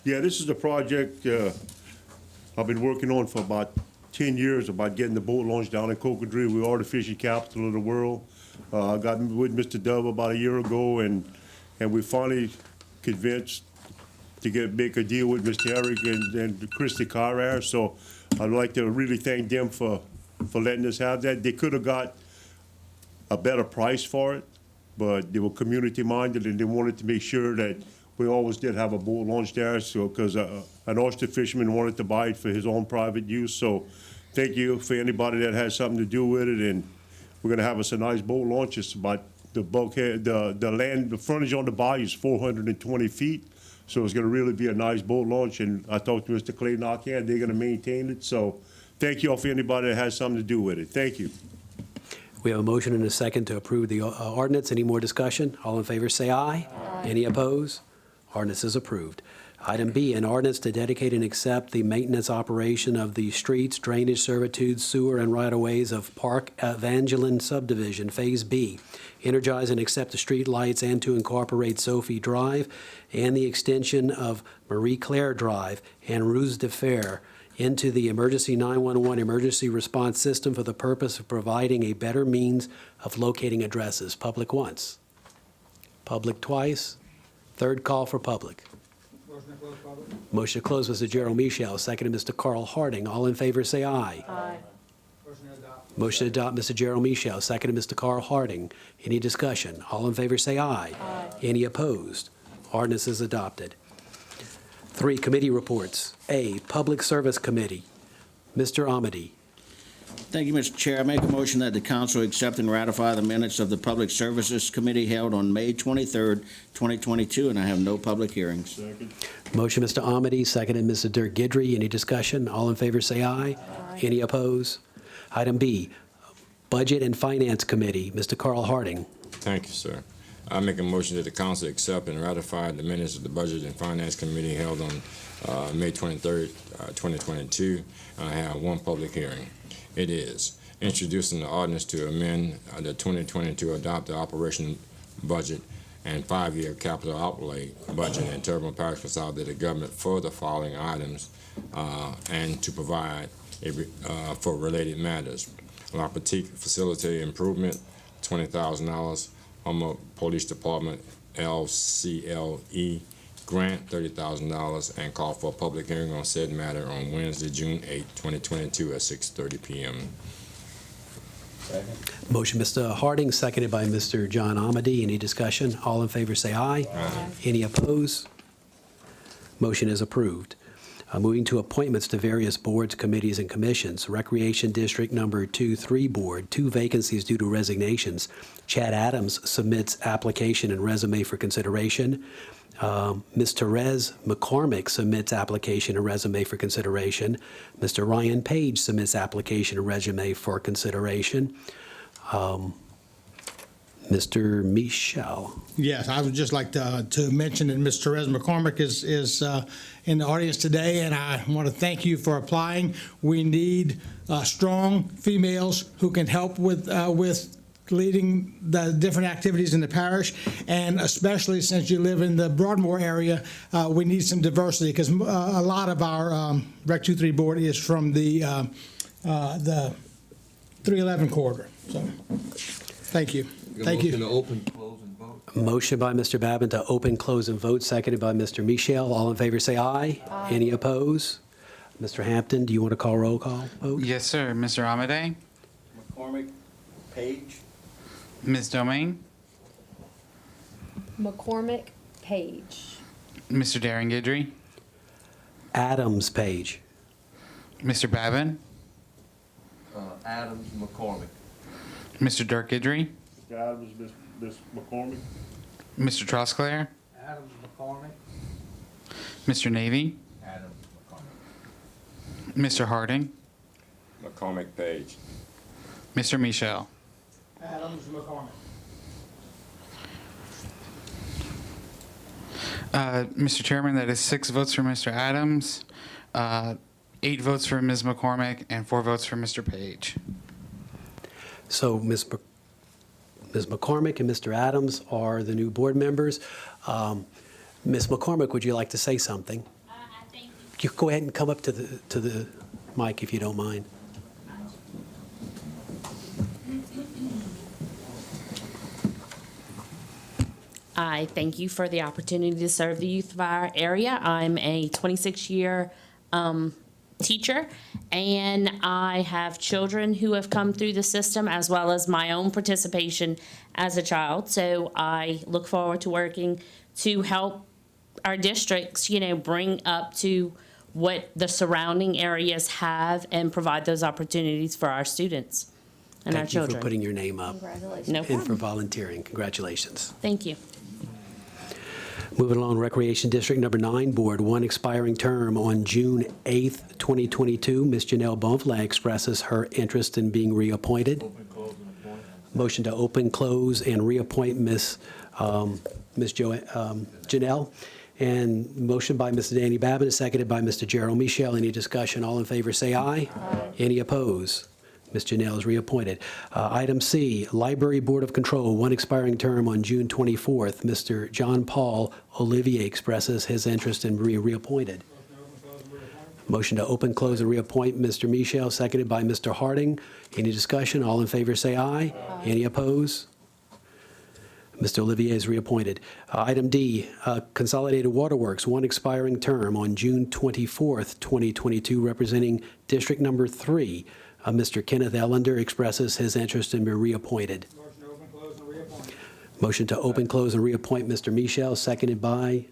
Yeah, this is a project I've been working on for about 10 years about getting the boat launch down in Cocodrie. We are the fishing capital of the world. I got with Mr. Dove about a year ago, and we finally convinced to make a deal with Mr. Eric and Christy Carrere. So I'd like to really thank them for letting us have that. They could have got a better price for it, but they were community-minded, and they wanted to make sure that we always did have a boat launch there, so because an oyster fisherman wanted to buy it for his own private use. So thank you for anybody that has something to do with it, and we're going to have us a nice boat launch. It's about the bulkhead, the land, the frontage on the bayou is 420 feet, so it's going to really be a nice boat launch. And I talked to Mr. Clay Knockhand, they're going to maintain it. So thank you all for anybody that has something to do with it. Thank you. We have a motion and a second to approve the ordinance. Any more discussion? All in favor say aye. Any opposed? Ordinance is approved. Item B, an ordinance to dedicate and accept the maintenance operation of the streets, drainage servitudes, sewer, and right-of-ways of Park Evangeline Subdivision, Phase B. Energize and accept the street lights and to incorporate Sophie Drive and the extension of Marie Claire Drive and Rue de Fer into the Emergency 911 emergency response system for the purpose of providing a better means of locating addresses. Public once, public twice, third call for public. Motion to close, Mr. Gerald Michel, seconded Mr. Carl Harding. All in favor say aye. Aye. Motion to adopt, Mr. Gerald Michel, seconded Mr. Carl Harding. Any discussion? All in favor say aye. Aye. Any opposed? Ordinance is adopted. 3, committee reports. A, Public Service Committee. Mr. Amity. Thank you, Mr. Chair. I make a motion that the council accept and ratify the minutes of the Public Services Committee held on May 23rd, 2022, and I have no public hearings. Second. Motion, Mr. Amity, seconded Mr. Dirk Guidry. Any discussion? All in favor say aye. Any opposed? Item B, Budget and Finance Committee. Mr. Carl Harding. Thank you, sir. I make a motion that the council accept and ratify the minutes of the Budget and Finance Committee held on May 23rd, 2022. I have one public hearing. It is introducing the ordinance to amend the 2022 adopted operation budget and 5-year capital outlay budget in Turbine Parish Consolidated Government for the following items and to provide for related matters. La Petite Facility Improvement, $20,000. Homer Police Department LCLE grant, $30,000, and call for a public hearing on said matter on Wednesday, June 8, 2022 at 6:30 p.m. Motion, Mr. Harding, seconded by Mr. John Amity. Any discussion? All in favor say aye. Aye. Any opposed? Motion is approved. Moving to appointments to various boards, committees, and commissions. Recreation District Number 2-3 Board, 2 vacancies due to resignations. Chad Adams submits application and resume for consideration. Ms. Therese McCormick submits application and resume for consideration. Mr. Ryan Page submits application and resume for consideration. Mr. Michel. Yes, I would just like to mention that Ms. Therese McCormick is in the audience today, and I want to thank you for applying. We need strong females who can help with leading the different activities in the parish, and especially since you live in the Broadmoor area, we need some diversity, because a lot of our Rec 2-3 board is from the 311 corridor. So, thank you. Thank you. Motion to open, close, and vote. Motion by Mr. Babin to open, close, and vote, seconded by Mr. Michel. All in favor say aye. Aye. Any opposed? Mr. Hampton, do you want to call roll call vote? Yes, sir. Mr. Amade? McCormick, Page. Ms. Domingue? McCormick, Page. Mr. Darren Guidry? Adams Page. Mr. Babin? Adams, McCormick. Mr. Dirk Guidry? Mr. Adams, Ms. McCormick. Mr. Trosclair? Adams, McCormick. Mr. Navy? Adams, McCormick. Mr. Harding? McCormick Page. Mr. Michel? Adams, McCormick. Mr. Chairman, that is 6 votes for Mr. Adams, 8 votes for Ms. McCormick, and 4 votes for Mr. Page. So Ms. McCormick and Mr. Adams are the new board members. Ms. McCormick, would you like to say something? I think You go ahead and come up to the mic if you don't mind. I thank you for the opportunity to serve the youth of our area. I'm a 26-year teacher, and I have children who have come through the system, as well as my own participation as a child. So I look forward to working to help our districts, bring up to what the surrounding areas have and provide those opportunities for our students and our Thank you children. for putting your name up. Congratulations. No And for problem. volunteering. Congratulations. Thank you. Moving along, Recreation District Number 9 Board, 1 expiring term on June 8th, 2022. Ms. Janelle Bonfla expresses her interest in being reappointed. Open, close, and appoint. Motion to open, close, and reappoint Ms. Janelle. And motion by Mr. Danny Babin, seconded by Mr. Gerald Michel. Any discussion? All in favor say aye. Aye. Any opposed? Ms. Janelle is reappointed. Item C, Library Board of Control, 1 expiring term on June 24th. Mr. John Paul Olivier expresses his interest in being reappointed. Motion to open, close, and reappoint Mr. Michel, seconded by Mr. Harding. Any discussion? All in favor say aye. Aye. Any opposed? Mr. Olivier is reappointed. Item D, Consolidated Waterworks, 1 expiring term on June 24th, 2022, representing District Number 3. Mr. Kenneth Ellender expresses his interest in being reappointed. Motion to open, close, and reappoint. Motion to open, close, and reappoint Mr. Michel, seconded by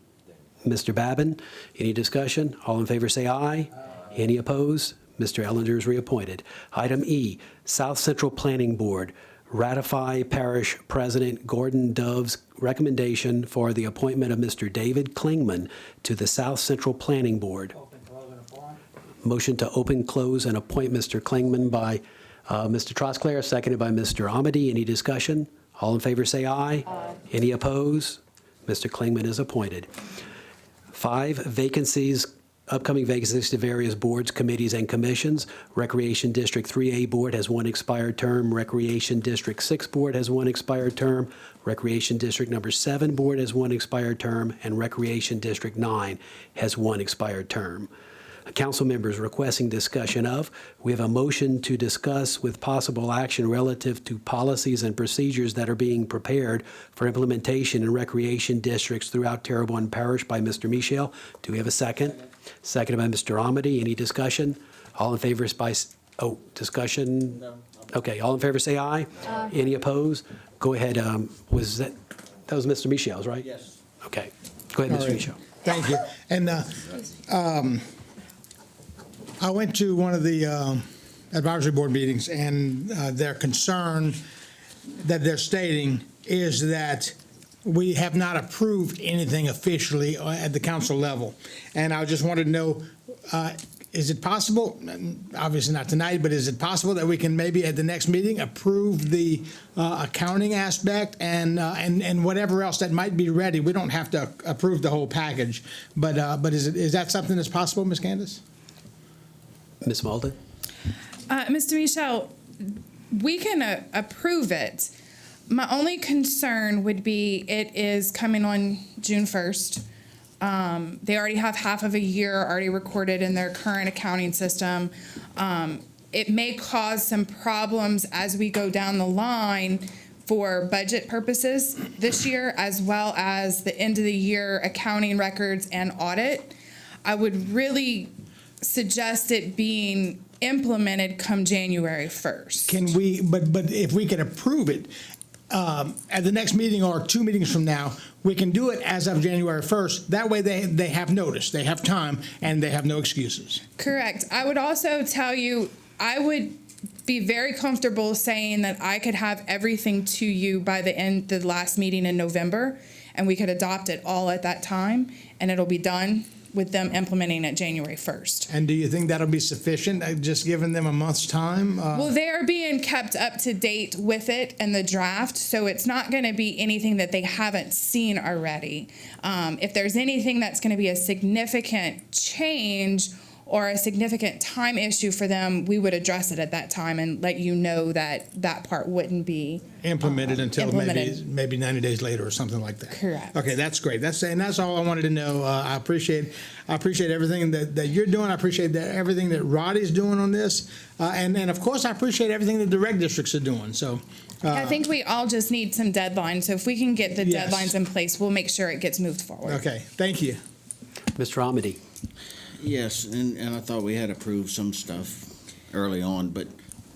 Mr. Babin. Any discussion? All in favor say aye. Any opposed? Mr. Ellender is reappointed. Item E, South Central Planning Board, ratify Parish President Gordon Dove's recommendation for the appointment of Mr. David Klingman to the South Central Planning Board. Open, close, and appoint. Motion to open, close, and appoint Mr. Klingman by Mr. Trosclair, seconded by Mr. Amity. Any discussion? All in favor say aye. Aye. Any opposed? Mr. Klingman is appointed. 5 vacancies, upcoming vacancies to various boards, committees, and commissions. Recreation District 3A Board has 1 expired term. Recreation District 6 Board has 1 expired term. Recreation District Number 7 Board has 1 expired term. And Recreation District 9 has 1 expired term. Council members requesting discussion of. We have a motion to discuss with possible action relative to policies and procedures that are being prepared for implementation in recreation districts throughout Terrebonne Parish by Mr. Michel. Do we have a second? Seconded by Mr. Amity. Any discussion? All in favor is by, discussion? No, Okay, all in favor, say aye. Aye. Any opposed? Go ahead, that was Mr. Michel's, right? Yes. Okay, go ahead, All Mr. right. Michel. Thank you. And I went to one of the advisory board meetings, and their concern that they're stating is that we have not approved anything officially at the council level. And I just wanted to know, is it possible, obviously not tonight, but is it possible that we can maybe at the next meeting approve the accounting aspect and whatever else that might be ready? We don't have to approve the whole package, but is that something that's possible, Ms. Candace? Ms. Malden? Mr. Michel, we can approve it. My only concern would be it is coming on June 1st. They already have half of a year already recorded in their current accounting system. It may cause some problems as we go down the line for budget purposes this year, as well as the end of the year accounting records and audit. I would really suggest it being implemented come January 1st. Can we, but if we could approve it at the next meeting or 2 meetings from now, we can do it as of January 1st. That way they have notice, they have time, and they have no excuses. Correct. I would also tell you, I would be very comfortable saying that I could have everything to you by the last meeting in November, and we could adopt it all at that time, and it'll be done with them implementing it January 1st. And do you think that'll be sufficient, just giving them a month's time? Well, they are being kept up to date with it and the draft, so it's not going to be anything that they haven't seen already. If there's anything that's going to be a significant change or a significant time issue for them, we would address it at that time and let you know that that part wouldn't be Implemented until implemented. maybe 90 days later or something like that. Correct. Okay, that's great. That's all I wanted to know. I appreciate everything that you're doing. I appreciate everything that Roddy's doing on this, and of course I appreciate everything that the rec districts are doing. So. I think we all just need some deadlines. So if we can get the Yes. deadlines in place, we'll make sure it gets moved forward. Okay, thank you. Mr. Amity? Yes, and I thought we had approved some stuff early on, but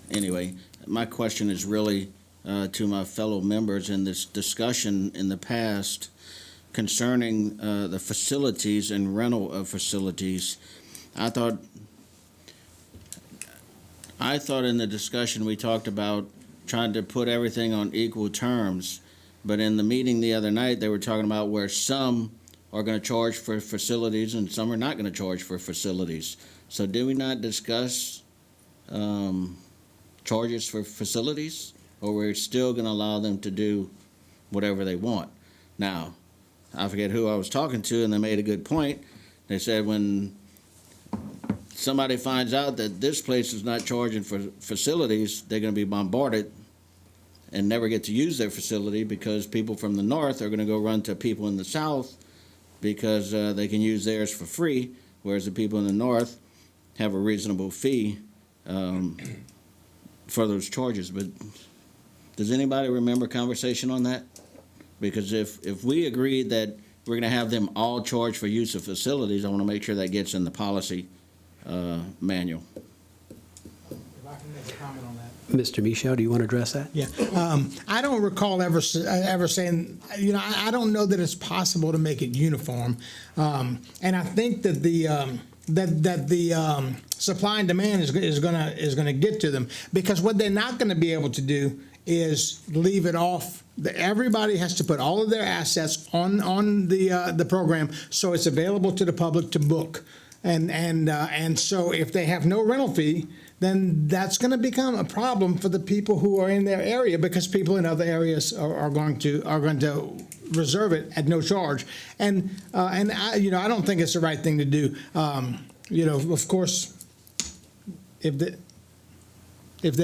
anyway, my question is really to my fellow members in this discussion in the past concerning the facilities and rental of facilities. I thought in the discussion we talked about trying to put everything on equal terms, but in the meeting the other night, they were talking about where some are going to charge for facilities and some are not going to charge for facilities. So did we not discuss charges for facilities, or we're still going to allow them to do whatever they want? Now, I forget who I was talking to, and they made a good point. They said when somebody finds out that this place is not charging for facilities, they're going to be bombarded and never get to use their facility because people from the north are going to go run to people in the south because they can use theirs for free, whereas the people in the north have a reasonable fee for those charges. But does anybody remember conversation on that? Because if we agreed that we're going to have them all charge for use of facilities, I want to make sure that gets in the policy manual. If I can make a comment on that. Mr. Michel, do you want to address that? Yeah, I don't recall ever saying, I don't know that it's possible to make it uniform, and I think that the supply and demand is gonna get to them, because what they're not gonna be able to do is leave it off. Everybody has to put all of their assets on the program so it's available to the public to book, and so if they have no rental fee, then that's going to become a problem for the people who are in their area, because people in other areas are going to reserve it at no charge, and I don't think it's the right thing to do. Of course, if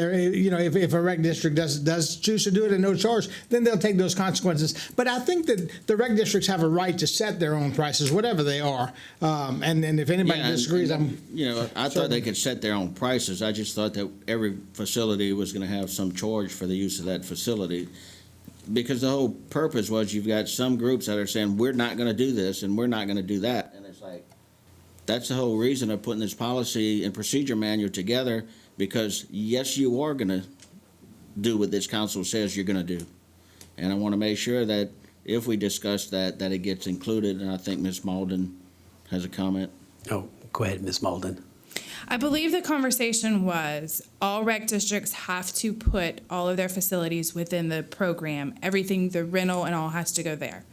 a rec district does choose to do it at no charge, then they'll take those consequences. But I think that the rec districts have a right to set their own prices, whatever they are. And if anybody disagrees, I thought they could set their own prices. I just thought that every facility was going to have some charge for the use of that facility, because the whole purpose was you've got some groups that are saying we're not going to do this and we're not going to do that, and it's like that's the whole reason of putting this policy and procedure manual together. Because yes, you are going to do what this council says you're gonna do. And I wanna make sure that if we discuss that it gets included, and I think Ms. Malden has a comment. Oh, go ahead, Ms. Malden. I believe the conversation was all rec districts have to put all of their facilities within the program. Everything, the rental and all has to go there.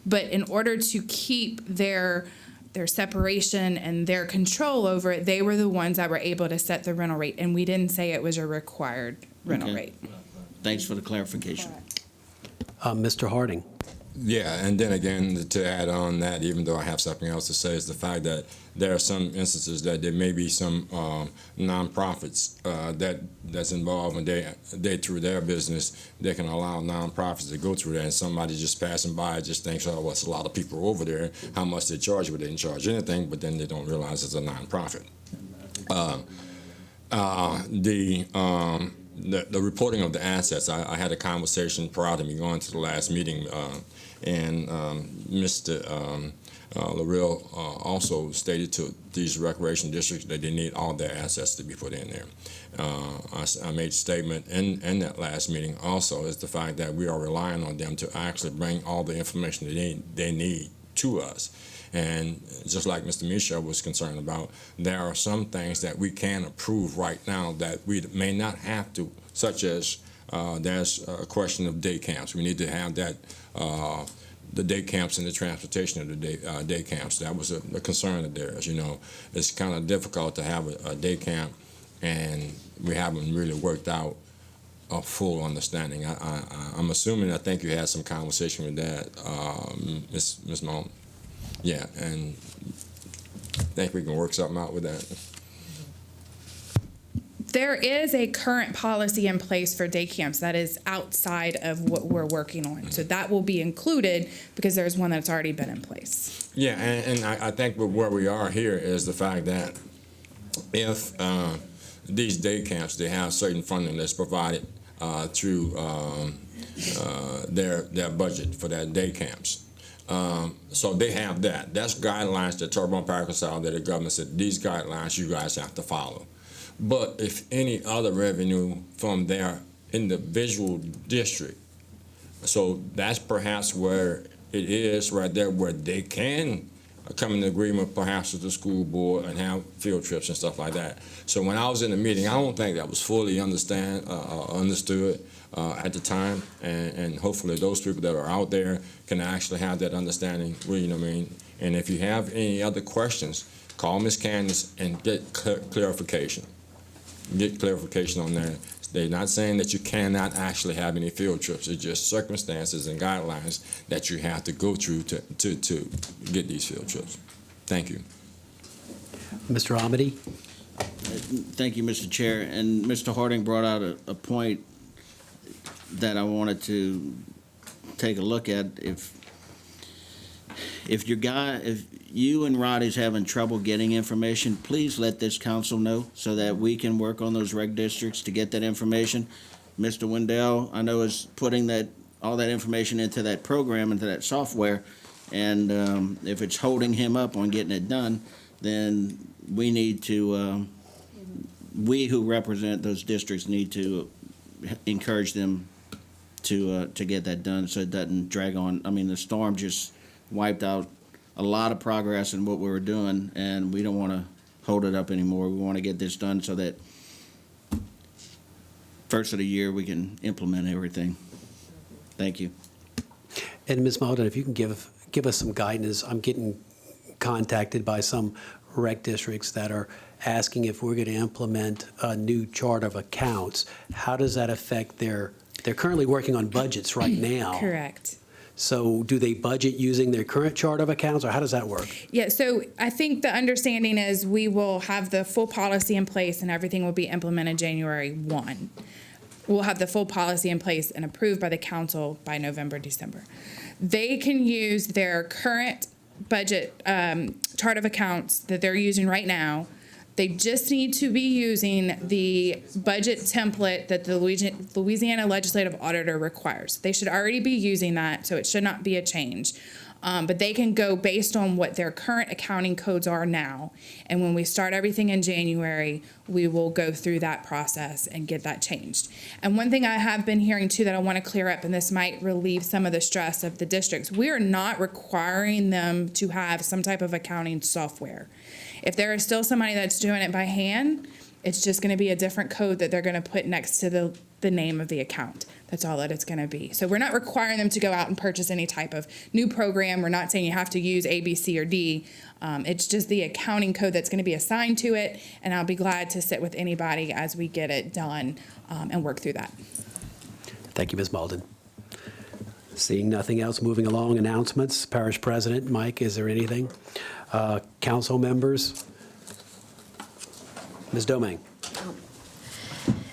But in order to keep their separation and their control over it, they were the ones that were able to set the rental rate. And we didn't say it was a required rental Okay. rate. Thanks for the clarification. Mr. Harding. Yeah, and then again, to add on that, even though I have something else to say, is the fact that there are some instances that there may be some nonprofits that's involved, and they through their business, they can allow nonprofits to go through that, and somebody just passing by just thinks, oh, well, it's a lot of people over there, how much they charge, but they didn't charge anything, but then they don't realize it's a nonprofit. The reporting of the assets, I had a conversation prior to me going to the last meeting, and Mr. Lateral also stated to these recreation districts that they need all their assets to be put in there. I made a statement in that last meeting also is the fact that we are relying on them to actually bring all the information that they need to us. And just like Mr. Michel was concerned about, there are some things that we can approve right now that we may not have to, such as there's a question of day camps. We need to have that, the day camps and the transportation of the day camps. That was a concern of theirs. You know, it's kind of difficult to have a day camp, and we haven't really worked out a full understanding. I'm assuming, I think you had some conversation with that, Ms. Malton. Yeah, and I think we can work something out with that. There is a current policy in place for day camps that is outside of what we're working on. So that will be included because there's one that's already been in place. Yeah, and I think where we are here is the fact that if these day camps, they have certain funding that's provided through their budget for their day camps. So they have that. That's guidelines that Turbine Parish that the government said, these guidelines you guys have to follow. But if any other revenue from their individual district, so that's perhaps where it is right there where they can come in agreement perhaps with the school board and have field trips and stuff like that. So when I was in the meeting, I don't think that was fully understood at the time, and hopefully those people that are out there can actually have that understanding, you know what I mean? And if you have any other questions, call Ms. Candace and get clarification. Get clarification on that. They're not saying that you cannot actually have any field trips. It's just circumstances and guidelines that you have to go through to get these field trips. Thank you. Mr. Amity? Thank you, Mr. Chair. And Mr. Harding brought out a point that I wanted to take a look at. If you and Roddy's having trouble getting information, please let this council know so that we can work on those reg districts to get that information. Mr. Wendell, I know, is putting all that information into that program, into that software, and if it's holding him up on getting it done, then we need to, we who represent those districts need to encourage them to get that done so it doesn't drag on. I mean, the storm just wiped out a lot of progress in what we were doing, and we don't want to hold it up anymore. We want to get this done so that first of the year we can implement everything. Thank you. And Ms. Malden, if you can give us some guidance. I'm getting contacted by some rec districts that are asking if we're going to implement a new chart of accounts. How does that affect they're currently working on budgets right now. Correct. So do they budget using their current chart of accounts, or how does that work? Yeah, so I think the understanding is we will have the full policy in place and everything will be implemented January 1. We'll have the full policy in place and approved by the council by November, December. They can use their current budget chart of accounts that they're using right now. They just need to be using the budget template that the Louisiana Legislative Auditor requires. They should already be using that, so it should not be a change. But they can go based on what their current accounting codes are now. And when we start everything in January, we will go through that process and get that changed. And one thing I have been hearing too that I want to clear up, and this might relieve some of the stress of the districts, we are not requiring them to have some type of accounting software. If there is still somebody that's doing it by hand, it's just going to be a different code that they're going to put next to the name of the account. That's all that it's going to be. So we're not requiring them to go out and purchase any type of new program. We're not saying you have to use A, B, C, or D. It's just the accounting code that's going to be assigned to it, and I'll be glad to sit with anybody as we get it done and work through that. Thank you, Ms. Malden. Seeing nothing else, moving along, announcements. Parish President, Mike, is there anything? Council members? Ms. Domingue.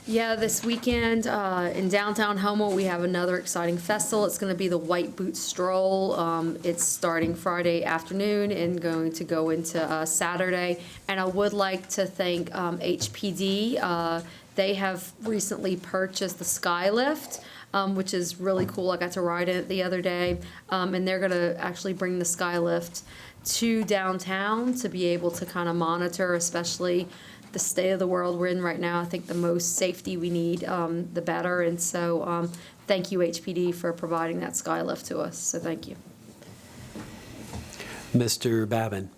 Yeah, this weekend in downtown Houma, we have another exciting festival. It's going to be the White Boot Stroll. It's starting Friday afternoon and going to go into Saturday. And I would like to thank HPD. They have recently purchased the Skylift, which is really cool. I got to ride it the other day. And they're going to actually bring the Skylift to downtown to be able to kind of monitor, especially the state of the world we're in right now. I think the most safety we need, the better. And so thank you, HPD, for providing that Skylift to us. So thank you. Mr. Babin.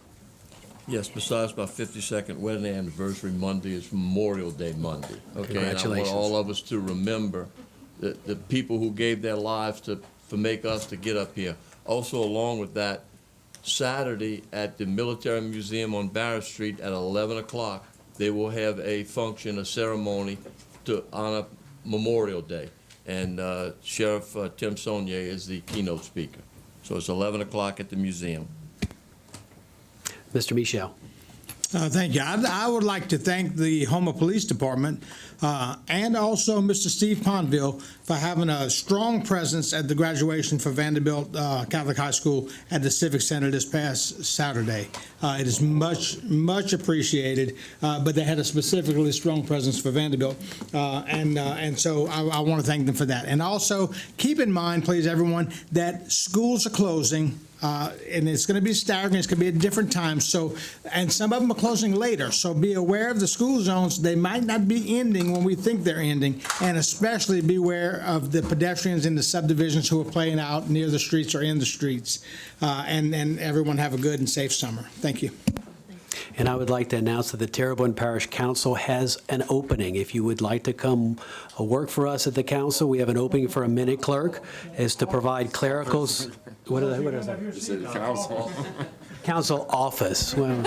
Yes, besides my 52nd wedding anniversary Monday, is Memorial Day Monday. Okay, Congratulations. And I want all of us to remember the people who gave their lives to make us to get up here. Also, along with that, Saturday at the Military Museum on Barrett Street at 11 o'clock, they will have a function, a ceremony to honor Memorial Day. And Sheriff Tim Saunier is the keynote speaker. So it's 11 o'clock at the museum. Mr. Michel. Thank you. I would like to thank the Houma Police Department and also Mr. Steve Ponville for having a strong presence at the graduation for Vanderbilt Catholic High School at the Civic Center this past Saturday. It is much appreciated, but they had a specifically strong presence for Vanderbilt, and so I want to thank them for that. And also keep in mind, please, everyone, that schools are closing. And it's going to be staggering. It's going to be at different times. So, and some of them are closing later. So be aware of the school zones. They might not be ending when we think they're ending. And especially beware of the pedestrians in the subdivisions who are playing out near the streets or in the streets. And everyone have a good and safe summer. Thank you. And I would like to announce that the Terrebonne Parish Council has an opening. If you would like to come work for us at the council, we have an opening for a minute clerk, is to provide clericals. What is that? Council office. Well,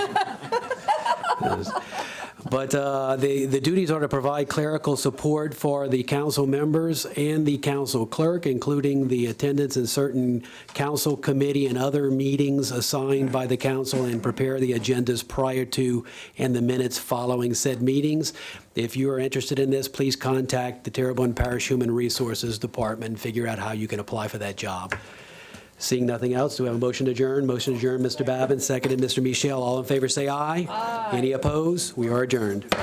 but the duties are to provide clerical support for the council members and the council clerk, including the attendance in certain council committee and other meetings assigned by the council, and prepare the agendas prior to and the minutes following said meetings. If you are interested in this, please contact the Terrebonne Parish Human Resources Department and figure out how you can apply for that job. Seeing nothing else, do we have a motion to adjourn? Motion to adjourn, Mr. Babin, seconded, Mr. Michel. All in favor say aye. Aye. Any opposed? We are adjourned.